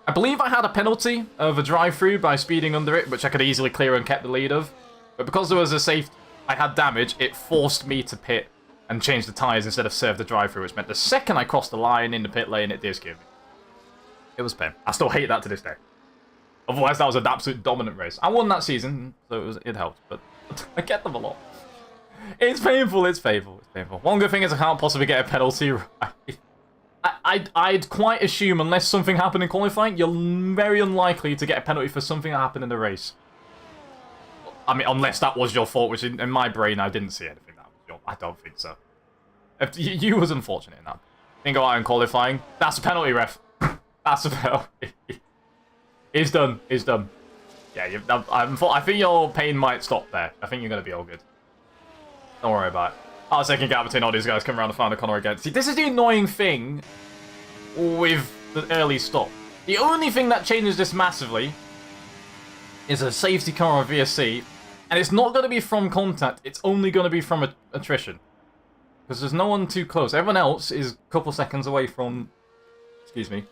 I believe I had a penalty of a drive-through by speeding under it, which I could easily clear and kept the lead of. But because there was I had damage, it forced me to pit and change the tyres instead of serve the drive-through, which meant the second I crossed the line in the pit lane, it DSQ'd me. It was pain. I still hate that to this day. Otherwise, that was an absolute dominant race. I won that season, so it helped, but I get them a lot. It's painful, it's painful, it's painful. One good thing is I can't possibly get a penalty right. I'd quite assume, unless something happened in qualifying, you're very unlikely to get a penalty for something that happened in the race. I mean, unless that was your fault, which in my brain, I didn't see anything that was your... I don't think so. You was unfortunate in that. Didn't go out in qualifying. That's a penalty, ref. That's a penalty. It's done. It's done. Yeah, I think your pain might stop there. I think you're going to be all good. Don't worry about it. I was second gap between all these guys coming around the final corner again. See, this is the annoying thing with the early stop. The only thing that changes this massively is a safety car or VSC, and it's not going to be from contact, it's only going to be from attrition. Because there's no one too close. Everyone else is a couple seconds away from... Excuse me.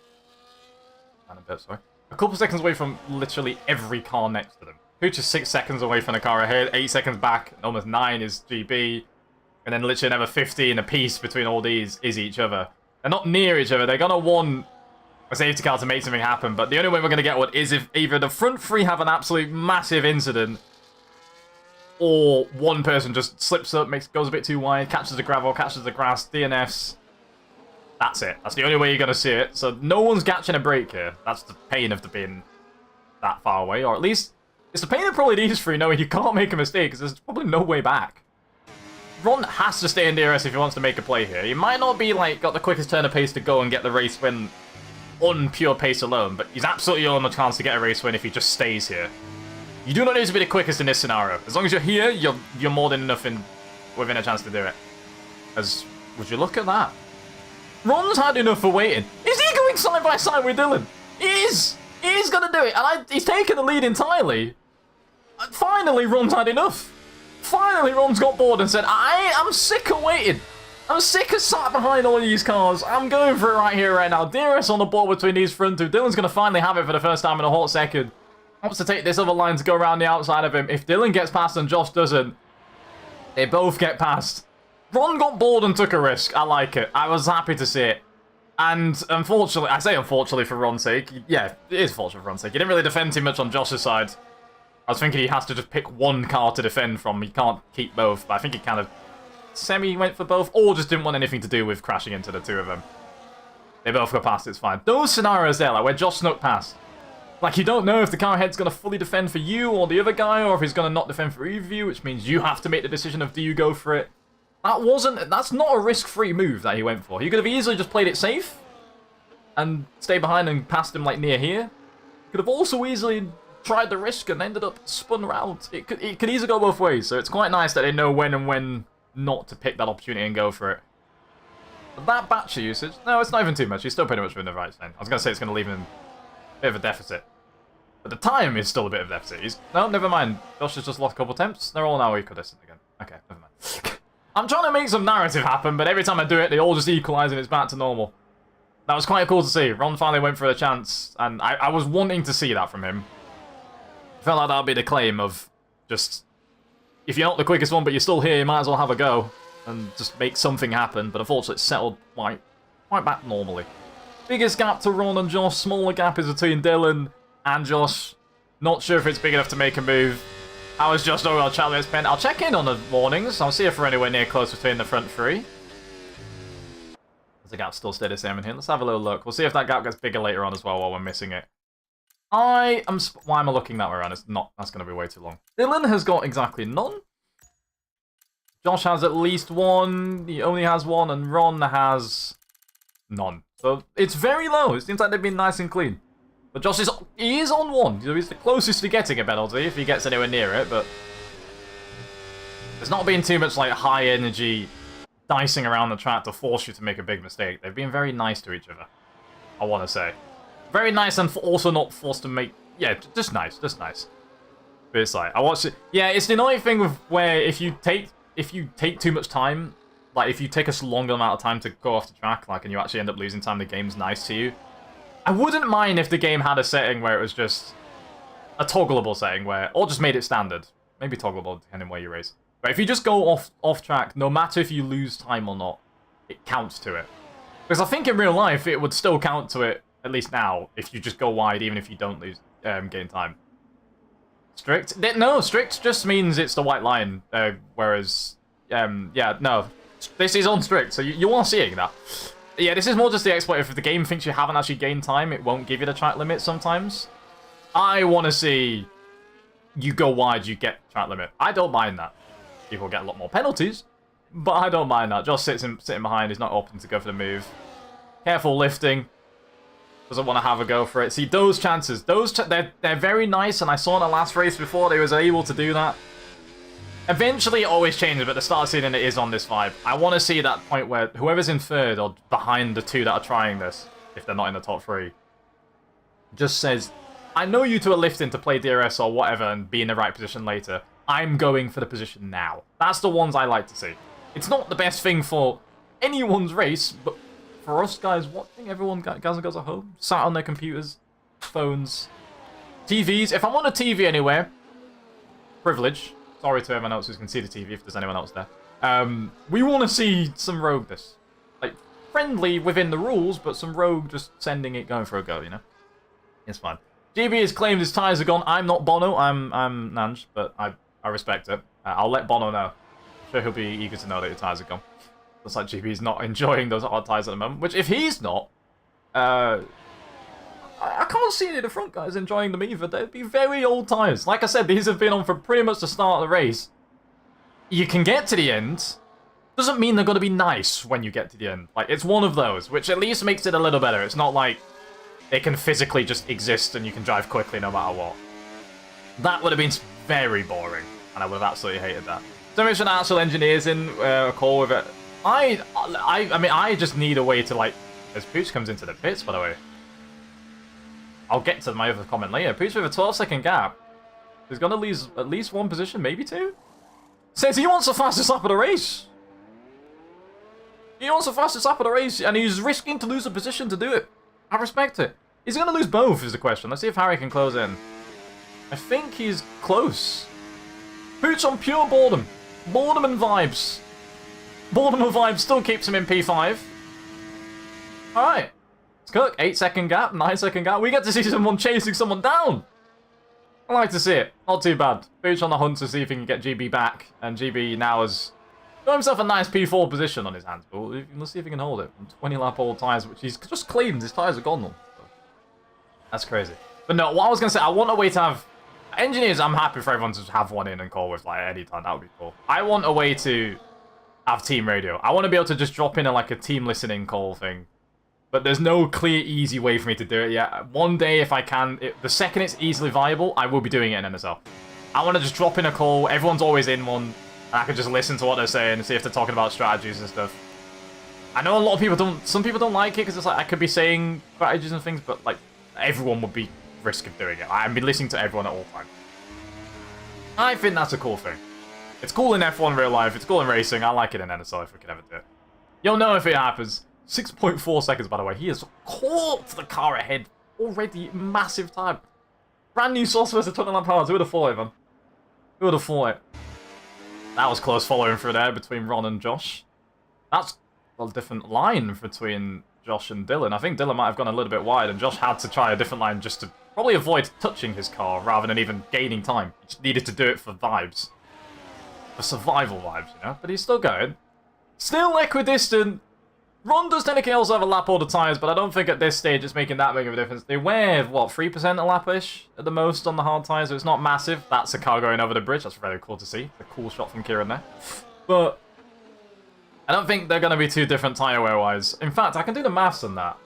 Sorry. A couple seconds away from literally every car next to them. Hooch is 6 seconds away from the car ahead, 8 seconds back, almost 9 is GB, and then literally another 15 apiece between all these is each other. They're not near each other, they're going to want a safety car to make something happen, but the only way we're going to get one is if either the front three have an absolute massive incident, or one person just slips up, goes a bit too wide, catches the gravel, catches the grass, DNFs. That's it. That's the only way you're going to see it. So no one's catching a break here. That's the pain of being that far away. Or at least, it's the pain of probably these three knowing you can't make a mistake because there's probably no way back. Ron has to stay in DRS if he wants to make a play here. He might not be like got the quickest turn of pace to go and get the race win on pure pace alone, but he's absolutely on the chance to get a race win if he just stays here. You do not need to be the quickest in this scenario. As long as you're here, you're more than enough within a chance to do it. As would you look at that? Ron's had enough for waiting. Is he going side by side with Dylan? He is. He is going to do it. And he's taken the lead entirely. Finally, Ron's had enough. Finally, Ron's got bored and said, I'm sick of waiting. I'm sick of sat behind all these cars. I'm going for it right here, right now. DRS on the board between these front two. Dylan's going to finally have it for the first time in a hot second. Wants to take this other line to go around the outside of him. If Dylan gets past and Josh doesn't, they both get past. Ron got bored and took a risk. I like it. I was happy to see it. And unfortunately, I say unfortunately for Ron's sake. Yeah, it is fortunate for Ron's sake. He didn't really defend too much on Josh's side. I was thinking he has to just pick one car to defend from. He can't keep both. But I think he kind of semi-went for both, or just didn't want anything to do with crashing into the two of them. They both go past, it's fine. Those scenarios there, like where Josh snuck past. Like, you don't know if the car ahead's going to fully defend for you or the other guy, or if he's going to not defend for either of you, which means you have to make the decision of do you go for it. That's not a risk-free move that he went for. He could have easily just played it safe and stayed behind and passed him, like, near here. He could have also easily tried the risk and ended up spun around. It could easily go both ways, so it's quite nice that they know when and when not to pick that opportunity and go for it. But that battery usage, no, it's not even too much. He's still pretty much within the right thing. I was going to say it's going to leave him a bit of a deficit. But the time is still a bit of a deficit. No, never mind. Josh has just lost a couple attempts. They're all now equidistant again. Okay, never mind. I'm trying to make some narrative happen, but every time I do it, they all just equalise and it's back to normal. That was quite cool to see. Ron finally went for a chance, and I was wanting to see that from him. I felt like that would be the claim of just, if you're not the quickest one, but you're still here, you might as well have a go and just make something happen. But unfortunately, it's settled quite back normally. Biggest gap to Ron and Josh. Smaller gap is between Dylan and Josh. Not sure if it's big enough to make a move. How is Josh doing on Challenger's pen? I'll check in on the warnings. I'll see if we're anywhere near close between the front three. Does the gap still stay the same in here? Let's have a little look. We'll see if that gap gets bigger later on as well while we're missing it. Why am I looking that way around? It's not. That's going to be way too long. Dylan has got exactly none. Josh has at least one. He only has one, and Ron has none. So it's very low. It seems like they've been nice and clean. But Josh he is on one. So he's the closest to getting a penalty if he gets anywhere near it, but There's not been too much like high energy dicing around the track to force you to make a big mistake. They've been very nice to each other, I want to say. Very nice and also not forced to make... Yeah, just nice, just nice. But it's like, I watched it... Yeah, it's the annoying thing with where if you take too much time, like if you take a longer amount of time to go off the track, like, and you actually end up losing time, the game's nice to you. I wouldn't mind if the game had a setting where it was just a toggleable setting where, or just made it standard. Maybe toggleable, depending where you race. But if you just go off track, no matter if you lose time or not, it counts to it. Because I think in real life, it would still count to it, at least now, if you just go wide, even if you don't lose gain time. Strict? No, strict just means it's the white line, whereas, yeah, no. This is on strict, so you are seeing that. Yeah, this is more just the exploit. If the game thinks you haven't actually gained time, it won't give you the track limit sometimes. I want to see you go wide, you get track limit. I don't mind that. People get a lot more penalties, but I don't mind that. Josh sitting behind, he's not open to go for the move. Careful lifting. Doesn't want to have a go for it. See, those chances, they're very nice, and I saw in the last race before they was able to do that. Eventually, it always changes, but the start season it is on this vibe. I want to see that point where whoever's in third or behind the two that are trying this, if they're not in the top three, just says, I know you two are lifting to play DRS or whatever and be in the right position later. I'm going for the position now. That's the ones I like to see. It's not the best thing for anyone's race, but for us guys watching, everyone, guys and girls at home, sat on their computers, phones, TVs. If I'm on a TV anywhere, privilege. Sorry to everyone else who can see the TV if there's anyone else there. We want to see some rogueness. Like, friendly within the rules, but some rogue just sending it, going for a go, you know? It's fine. GB has claimed his tyres are gone. I'm not Bono, I'm Nange, but I respect it. I'll let Bono know. I'm sure he'll be eager to know that your tyres are gone. Looks like GB's not enjoying those hard tyres at the moment, which if he's not, I can't see any of the front guys enjoying them either. They'd be very old tyres. Like I said, these have been on for pretty much the start of the race. You can get to the end. Doesn't mean they're going to be nice when you get to the end. Like, it's one of those, which at least makes it a little better. It's not like they can physically just exist and you can drive quickly no matter what. That would have been very boring, and I would have absolutely hated that. So much an actual engineers in a call with it. I mean, I just need a way to, like, as Pooch comes into the pits, by the way. I'll get to my other comment later. Pooch with a 12-second gap. He's going to lose at least one position, maybe two. Says he wants the fastest lap of the race. He wants the fastest lap of the race, and he's risking to lose a position to do it. I respect it. Is he going to lose both, is the question. Let's see if Harry can close in. I think he's close. Pooch on pure boredom. Boredom and vibes. Boredom and vibes still keeps him in P5. Alright. Let's cook. 8-second gap, 9-second gap. We get to see someone chasing someone down. I like to see it. Not too bad. Pooch on the hunt to see if he can get GB back. And GB now has got himself a nice P4 position on his hands. But let's see if he can hold it. 20 lap old tyres, which he's just claimed his tyres are gone though. That's crazy. But no, what I was going to say, I want a way to have... Engineers, I'm happy for everyone to have one in and call with, like, any time. That would be cool. I want a way to have team radio. I want to be able to just drop in like a team listening call thing. But there's no clear, easy way for me to do it yet. One day, if I can, the second it's easily viable, I will be doing it in NSL. I want to just drop in a call. Everyone's always in one. And I can just listen to what they're saying and see if they're talking about strategies and stuff. I know a lot of people don't... Some people don't like it because it's like I could be saying strategies and things, but, like, everyone would be risk of doing it. I've been listening to everyone at all times. I think that's a cool thing. It's cool in F1 in real life. It's cool in racing. I like it in NSL if we can ever do it. You'll know if it happens. 6.4 seconds, by the way. He has caught the car ahead already. Massive time. Brand new source versus 29 pounds. Who would have thought it, man? Who would have thought it? That was close following through there between Ron and Josh. That's a different line between Josh and Dylan. I think Dylan might have gone a little bit wide, and Josh had to try a different line just to probably avoid touching his car rather than even gaining time. He just needed to do it for vibes. For survival vibes, you know? But he's still going. Still equidistant. Ron does technically also have a lap all the tyres, but I don't think at this stage it's making that big of a difference. They wear, what, 3% a lap-ish at the most on the hard tyres, so it's not massive. That's a car going over the bridge. That's very cool to see. A cool shot from Kieran there. But I don't think they're going to be too different tyre wear-wise. In fact, I can do the maths on that.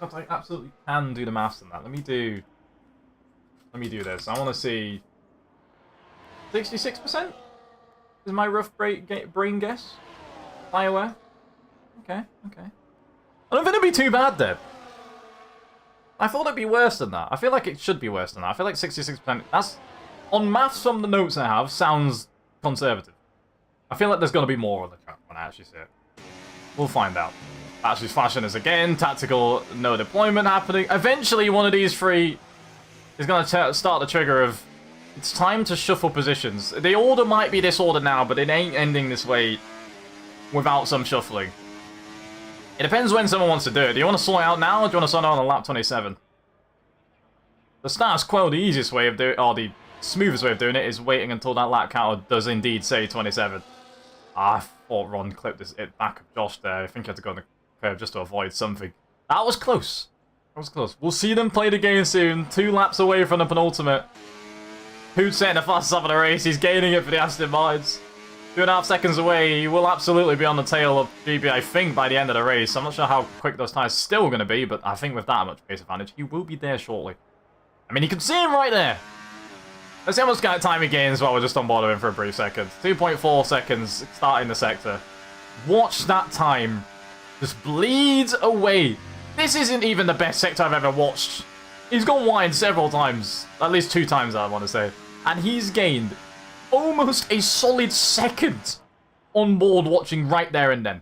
In fact, I absolutely can do the maths on that. Let me do this. I want to see 66%? Is my rough brain guess? Bioware? Okay, okay. I don't think it'd be too bad then. I thought it'd be worse than that. I feel like it should be worse than that. I feel like 66%, that's, on maths from the notes I have, sounds conservative. I feel like there's going to be more on the track when I actually see it. We'll find out. Actually flashing us again. Tactical no deployment happening. Eventually one of these three is going to start the trigger of, it's time to shuffle positions. The order might be this order now, but it ain't ending this way without some shuffling. It depends when someone wants to do it. Do you want to sort it out now, or do you want to sort it out on lap 27? The status quo, the easiest way of doing it, or the smoothest way of doing it, is waiting until that lap counter does indeed say 27. I thought Ron clipped it back of Josh there. I think he had to go on the curve just to avoid something. That was close. That was close. We'll see them play the game soon. 2 laps away from the penultimate. Who's setting the fastest up of the race? He's gaining it for the Aston Martins. 2.5 seconds away. He will absolutely be on the tail of GB, I think, by the end of the race. I'm not sure how quick those tyres are still going to be, but I think with that much pace advantage, he will be there shortly. I mean, you can see him right there. Let's see how much time he gains while we're just on board of him for a brief second. 2.4 seconds starting the sector. Watch that time just bleed away. This isn't even the best sector I've ever watched. He's gone wide several times. At least 2 times, I want to say. And he's gained almost a solid second on board watching right there and then.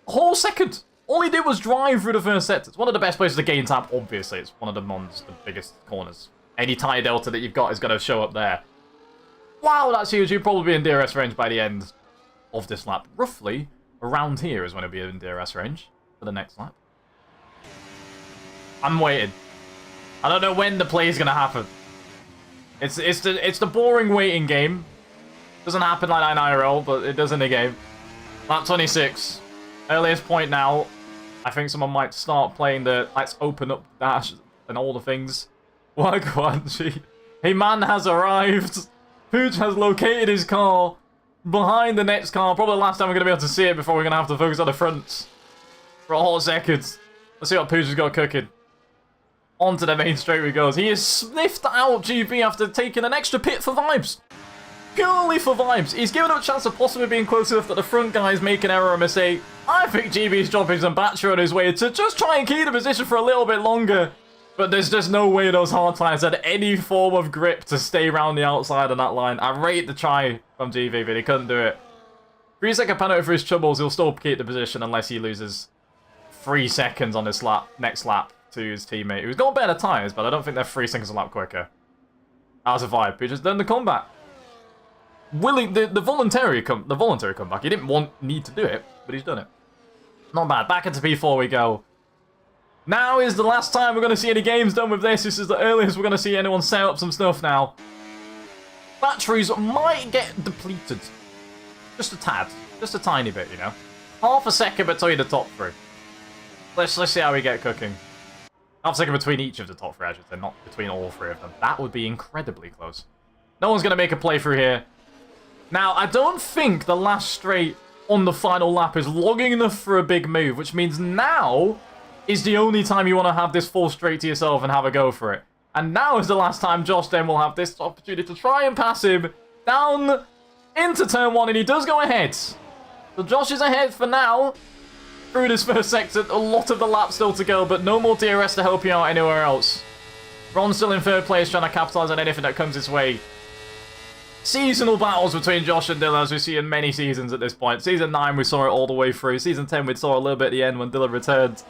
A whole second. All he did was drive through the first sector. It's one of the best places to gain time, obviously. It's one of the biggest corners. Any tyre delta that you've got is going to show up there. Wow, that's huge. You'll probably be in DRS range by the end of this lap. Roughly around here is when it'll be in DRS range for the next lap. I'm waiting. I don't know when the play is going to happen. It's the boring waiting game. Doesn't happen like that in IRL, but it does in the game. Lap 26. Earliest point now. I think someone might start playing the let's open up dash and all the things. Wagwanji. A man has arrived. Pooch has located his car behind the next car. Probably the last time we're going to be able to see it before we're going to have to focus on the fronts for a whole second. Let's see what Pooch has got cooking. Onto the main straight he goes. He has sniffed out GB after taking an extra pit for vibes. Purely for vibes. He's given him a chance of possibly being close enough that the front guys make an error or mistake. I think GB's dropping some battery on his way to just try and keep the position for a little bit longer. But there's just no way those hard tyres had any form of grip to stay around the outside of that line. I rate the try from GB, but he couldn't do it. 3-second penalty for his troubles. He'll still keep the position unless he loses 3 seconds on this lap, next lap to his teammate, who's got better tyres, but I don't think they're 3 seconds a lap quicker. That was a vibe. He just done the comeback. The voluntary comeback. He didn't need to do it, but he's done it. Not bad. Back into P4 we go. Now is the last time we're going to see any games done with this. This is the earliest we're going to see anyone set up some stuff now. Batteries might get depleted. Just a tad. Just a tiny bit, you know. Half a second between the top 3. Let's see how we get cooking. Half a second between each of the top 3, I should say, not between all 3 of them. That would be incredibly close. No one's going to make a playthrough here. Now, I don't think the last straight on the final lap is logging enough for a big move, which means now is the only time you want to have this full straight to yourself and have a go for it. And now is the last time Josh then will have this opportunity to try and pass him down into turn 1, and he does go ahead. So Josh is ahead for now through this first sector. A lot of the lap still to go, but no more DRS to help you out anywhere else. Ron's still in 3rd place, trying to capitalize on anything that comes his way. Seasonal battles between Josh and Dylan, as we see in many seasons at this point. Season 9, we saw it all the way through. Season 10, we saw a little bit at the end when Dylan returned.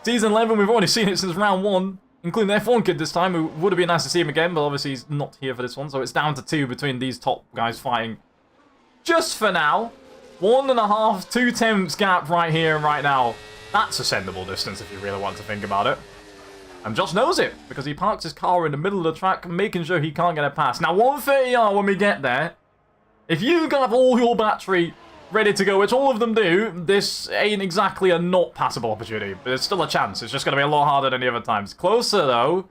Season 11, we've already seen it since round 1, including the F1 kid this time. It would have been nice to see him again, but obviously he's not here for this one. So it's down to 2 between these top guys fighting. Just for now, 1.5, 2 tenths gap right here and right now. That's a sendable distance if you really want to think about it. And Josh knows it, because he parks his car in the middle of the track, making sure he can't get it past. Now, 130R when we get there, if you have all your battery ready to go, which all of them do, this ain't exactly a not passable opportunity. But there's still a chance. It's just going to be a lot harder than the other times. Closer, though.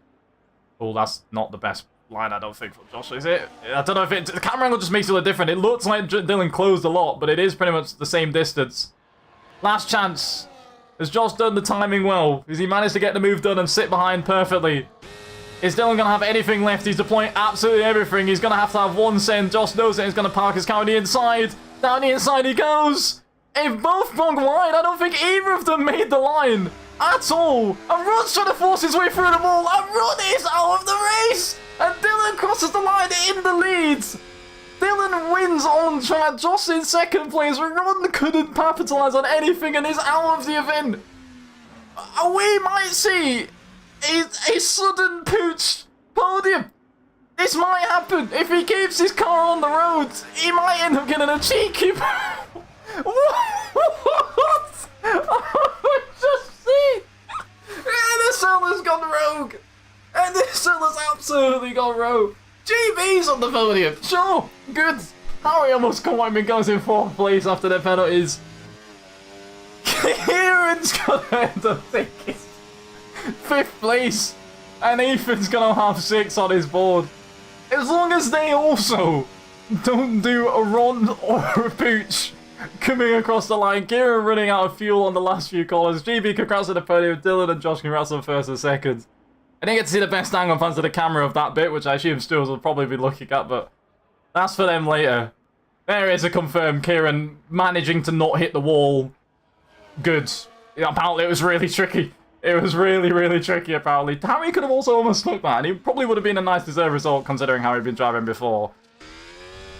Oh, that's not the best line, I don't think, for Josh, is it? I don't know if it... The camera angle just makes it look different. It looks like Dylan closed a lot, but it is pretty much the same distance. Last chance. Has Josh done the timing well? Has he managed to get the move done and sit behind perfectly? Is Dylan going to have anything left? He's deploying absolutely everything. He's going to have one send. Josh knows it. He's going to park his car on the inside. Down the inside he goes. If both wrong line, I don't think either of them made the line at all. And Ron's trying to force his way through the wall. And Ron is out of the race. And Dylan crosses the line in the lead. Dylan wins on track. Josh in second place. Ron couldn't capitalize on anything and is out of the event. We might see a sudden Pooch podium. This might happen. If he keeps his car on the road, he might end up getting a cheeky... What? Just see. NSL has gone rogue. NSL has absolutely gone rogue. GB's on the podium. Sure, good. Harry almost Kooiman goes in 4th place after their penalties. Kieran's gonna end up taking 5th place. And Ethan's gonna have 6 on his board. As long as they also don't do a Ron or a Pooch coming across the line. Kieran running out of fuel on the last few corners. GB congrats on the podium. Dylan and Josh congrats on 1st and 2nd. I didn't get to see the best angle fans of the camera of that bit, which I assume Stuart will probably be looking at, but that's for them later. There is a confirmed Kieran managing to not hit the wall. Good. Apparently it was really tricky. It was really, really tricky, apparently. Harry could have also almost snuck that, and he probably would have been a nice deserved result, considering how he'd been driving before.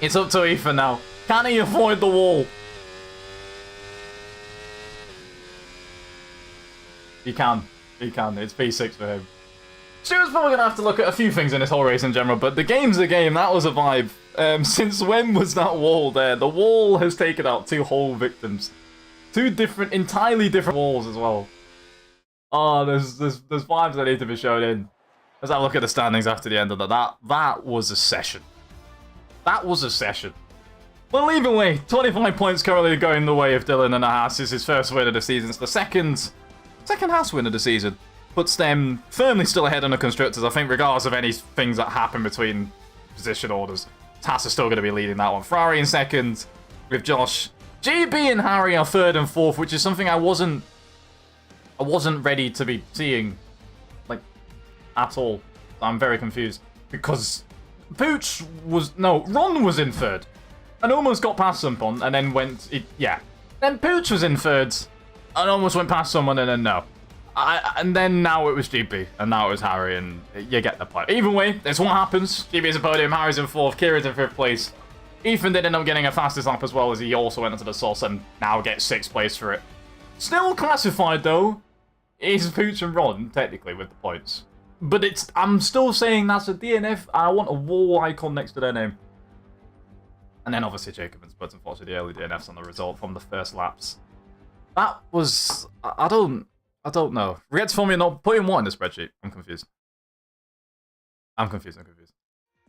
It's up to Ethan now. Can he avoid the wall? He can. He can. It's P6 for him. Stuart's probably going to have to look at a few things in this whole race in general, but the game's a game. That was a vibe. Since when was that wall there? The wall has taken out 2 whole victims. 2 different, entirely different walls as well. Oh, there's vibes that need to be shown in. Let's have a look at the standings after the end of that. That was a session. That was a session. Well, either way, 25 points currently going the way of Dylan and a Haas. Is his first win of the season. It's the second Haas win of the season. Puts them firmly still ahead on the constructors. I think regardless of any things that happen between position orders, Haas is still going to be leading that one. Ferrari in second with Josh. GB and Harry are 3rd and 4th, which is something I wasn't ready to be seeing, like, at all. I'm very confused because Ron was in 3rd and almost got past someone and then Then Pooch was in 3rd and almost went past someone and then no. And then now it was GP and now it was Harry, and you get the point. Either way, that's what happens. GP is a podium, Harry's in 4th, Kieran's in 5th place. Ethan did end up getting a fastest lap as well, as he also went into the source and now gets 6th place for it. Still classified though, is Pooch and Ron, technically, with the points. But I'm still saying that's a DNF. I want a wall icon next to their name. And then obviously Jacobins, but unfortunately the early DNFs on the result from the first laps. That was, I don't know. Regrets for me not putting what in the spreadsheet? I'm confused.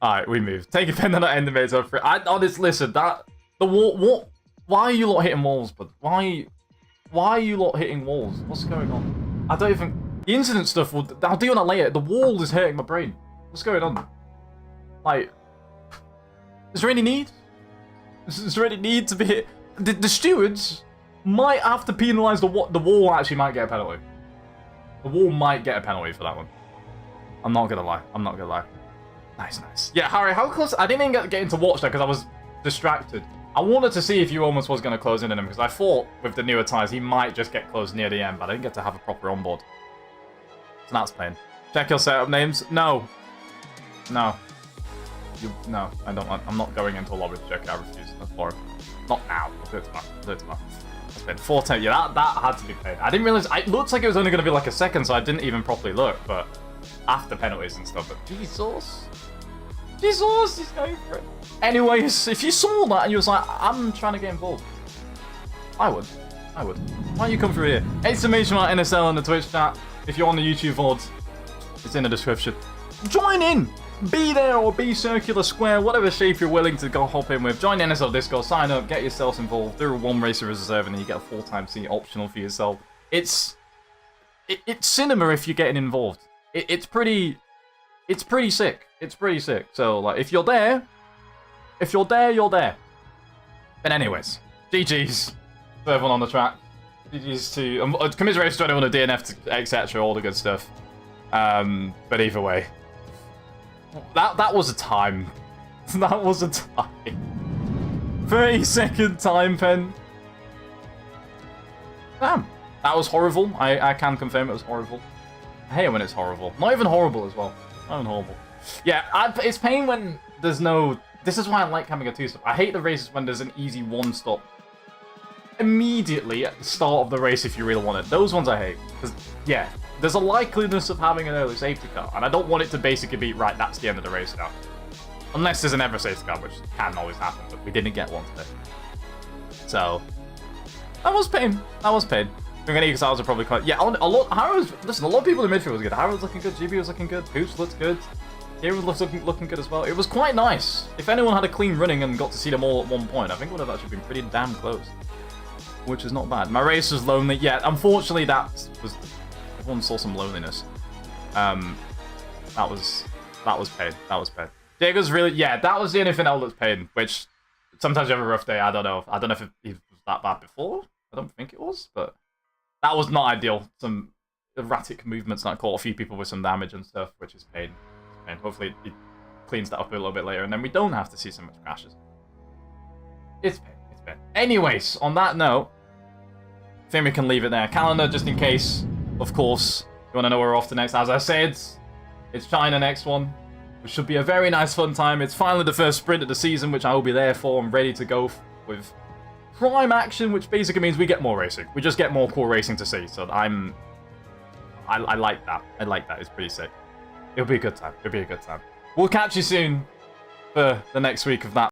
Alright, we move. Take a pen and end the mates over. Honestly, listen, the wall, what? Why are you lot hitting walls, bud? Why are you lot hitting walls? What's going on? I don't even... The incident stuff, I'll deal with that later. The wall is hurting my brain. What's going on? Like... Is there any need? Is there any need to be hit? The stewards might have to penalise the wall. The wall actually might get a penalty. The wall might get a penalty for that one. I'm not gonna lie. Nice. Yeah, Harry, how close... I didn't even get into watch that because I was distracted. I wanted to see if you almost was going to close in on him, because I thought with the newer tyres he might just get close near the end, but I didn't get to have a proper onboard. So that's plain. Check your setup names. No, I don't want... I'm not going into a lobby to check it. I refuse. That's boring. Not now. I'll do it tomorrow. It's been 4 times. Yeah, that had to be paid. I didn't realise... It looked like it was only going to be like a second, so I didn't even properly look, but after penalties and stuff. But Jesus, he's going for it. Anyways, if you saw that and you was like, I'm trying to get involved, I would. Why don't you come through here? Exclamation mark NSL in the Twitch chat. If you're on the YouTube VOD, it's in the description. Join in! Be there or be circular, square, whatever shape you're willing to go hop in with. Join the NSL Discord, sign up, get yourselves involved, do a 1 racer reserve, and then you get a full-time seat optional for yourself. It's cinema if you're getting involved. It's pretty sick. So, like, if you're there, you're there. But anyways, GG's to everyone on the track. GG's to commiserations to anyone who DNF, etc., all the good stuff. But either way, That was a time. That was a time. 30-second time pen. Damn. That was horrible. I can confirm it was horrible. I hate it when it's horrible. Not even horrible as well. Not even horrible. Yeah, it's pain when there's no... This is why I like having a two-stop. I hate the races when there's an easy one-stop immediately at the start of the race if you really want it. Those ones I hate. Because, yeah, there's a likeliness of having an early safety car. And I don't want it to basically be, right, that's the end of the race now. Unless there's an ever safety car, which can always happen. But we didn't get one today. So, that was pain. That was pain. Because I was probably quite... Yeah, a lot of people in midfield was good. Harrow was looking good. GB was looking good. Hoops looked good. Hero was looking good as well. It was quite nice. If anyone had a clean running and got to see them all at one point, I think it would have actually been pretty damn close. Which is not bad. My race was lonely. Yeah, unfortunately that was... Everyone saw some loneliness. That was pain. That was pain. Diego's really... Yeah, that was the only thing that was pain, which sometimes you have a rough day. I don't know. I don't know if it was that bad before. I don't think it was, but... That was not ideal. Some erratic movements that caught a few people with some damage and stuff, which is pain. And hopefully it cleans that up a little bit later, and then we don't have to see so much crashes. It's pain. It's pain. Anyways, on that note, I think we can leave it there. Calendar, just in case, of course, you want to know where we're off to next. As I said, it's China next one, which should be a very nice, fun time. It's finally the first sprint of the season, which I will be there for. I'm ready to go with prime action, which basically means we get more racing. We just get more cool racing to see. So I like that. I like that. It's pretty sick. It'll be a good time. It'll be a good time. We'll catch you soon for the next week of that.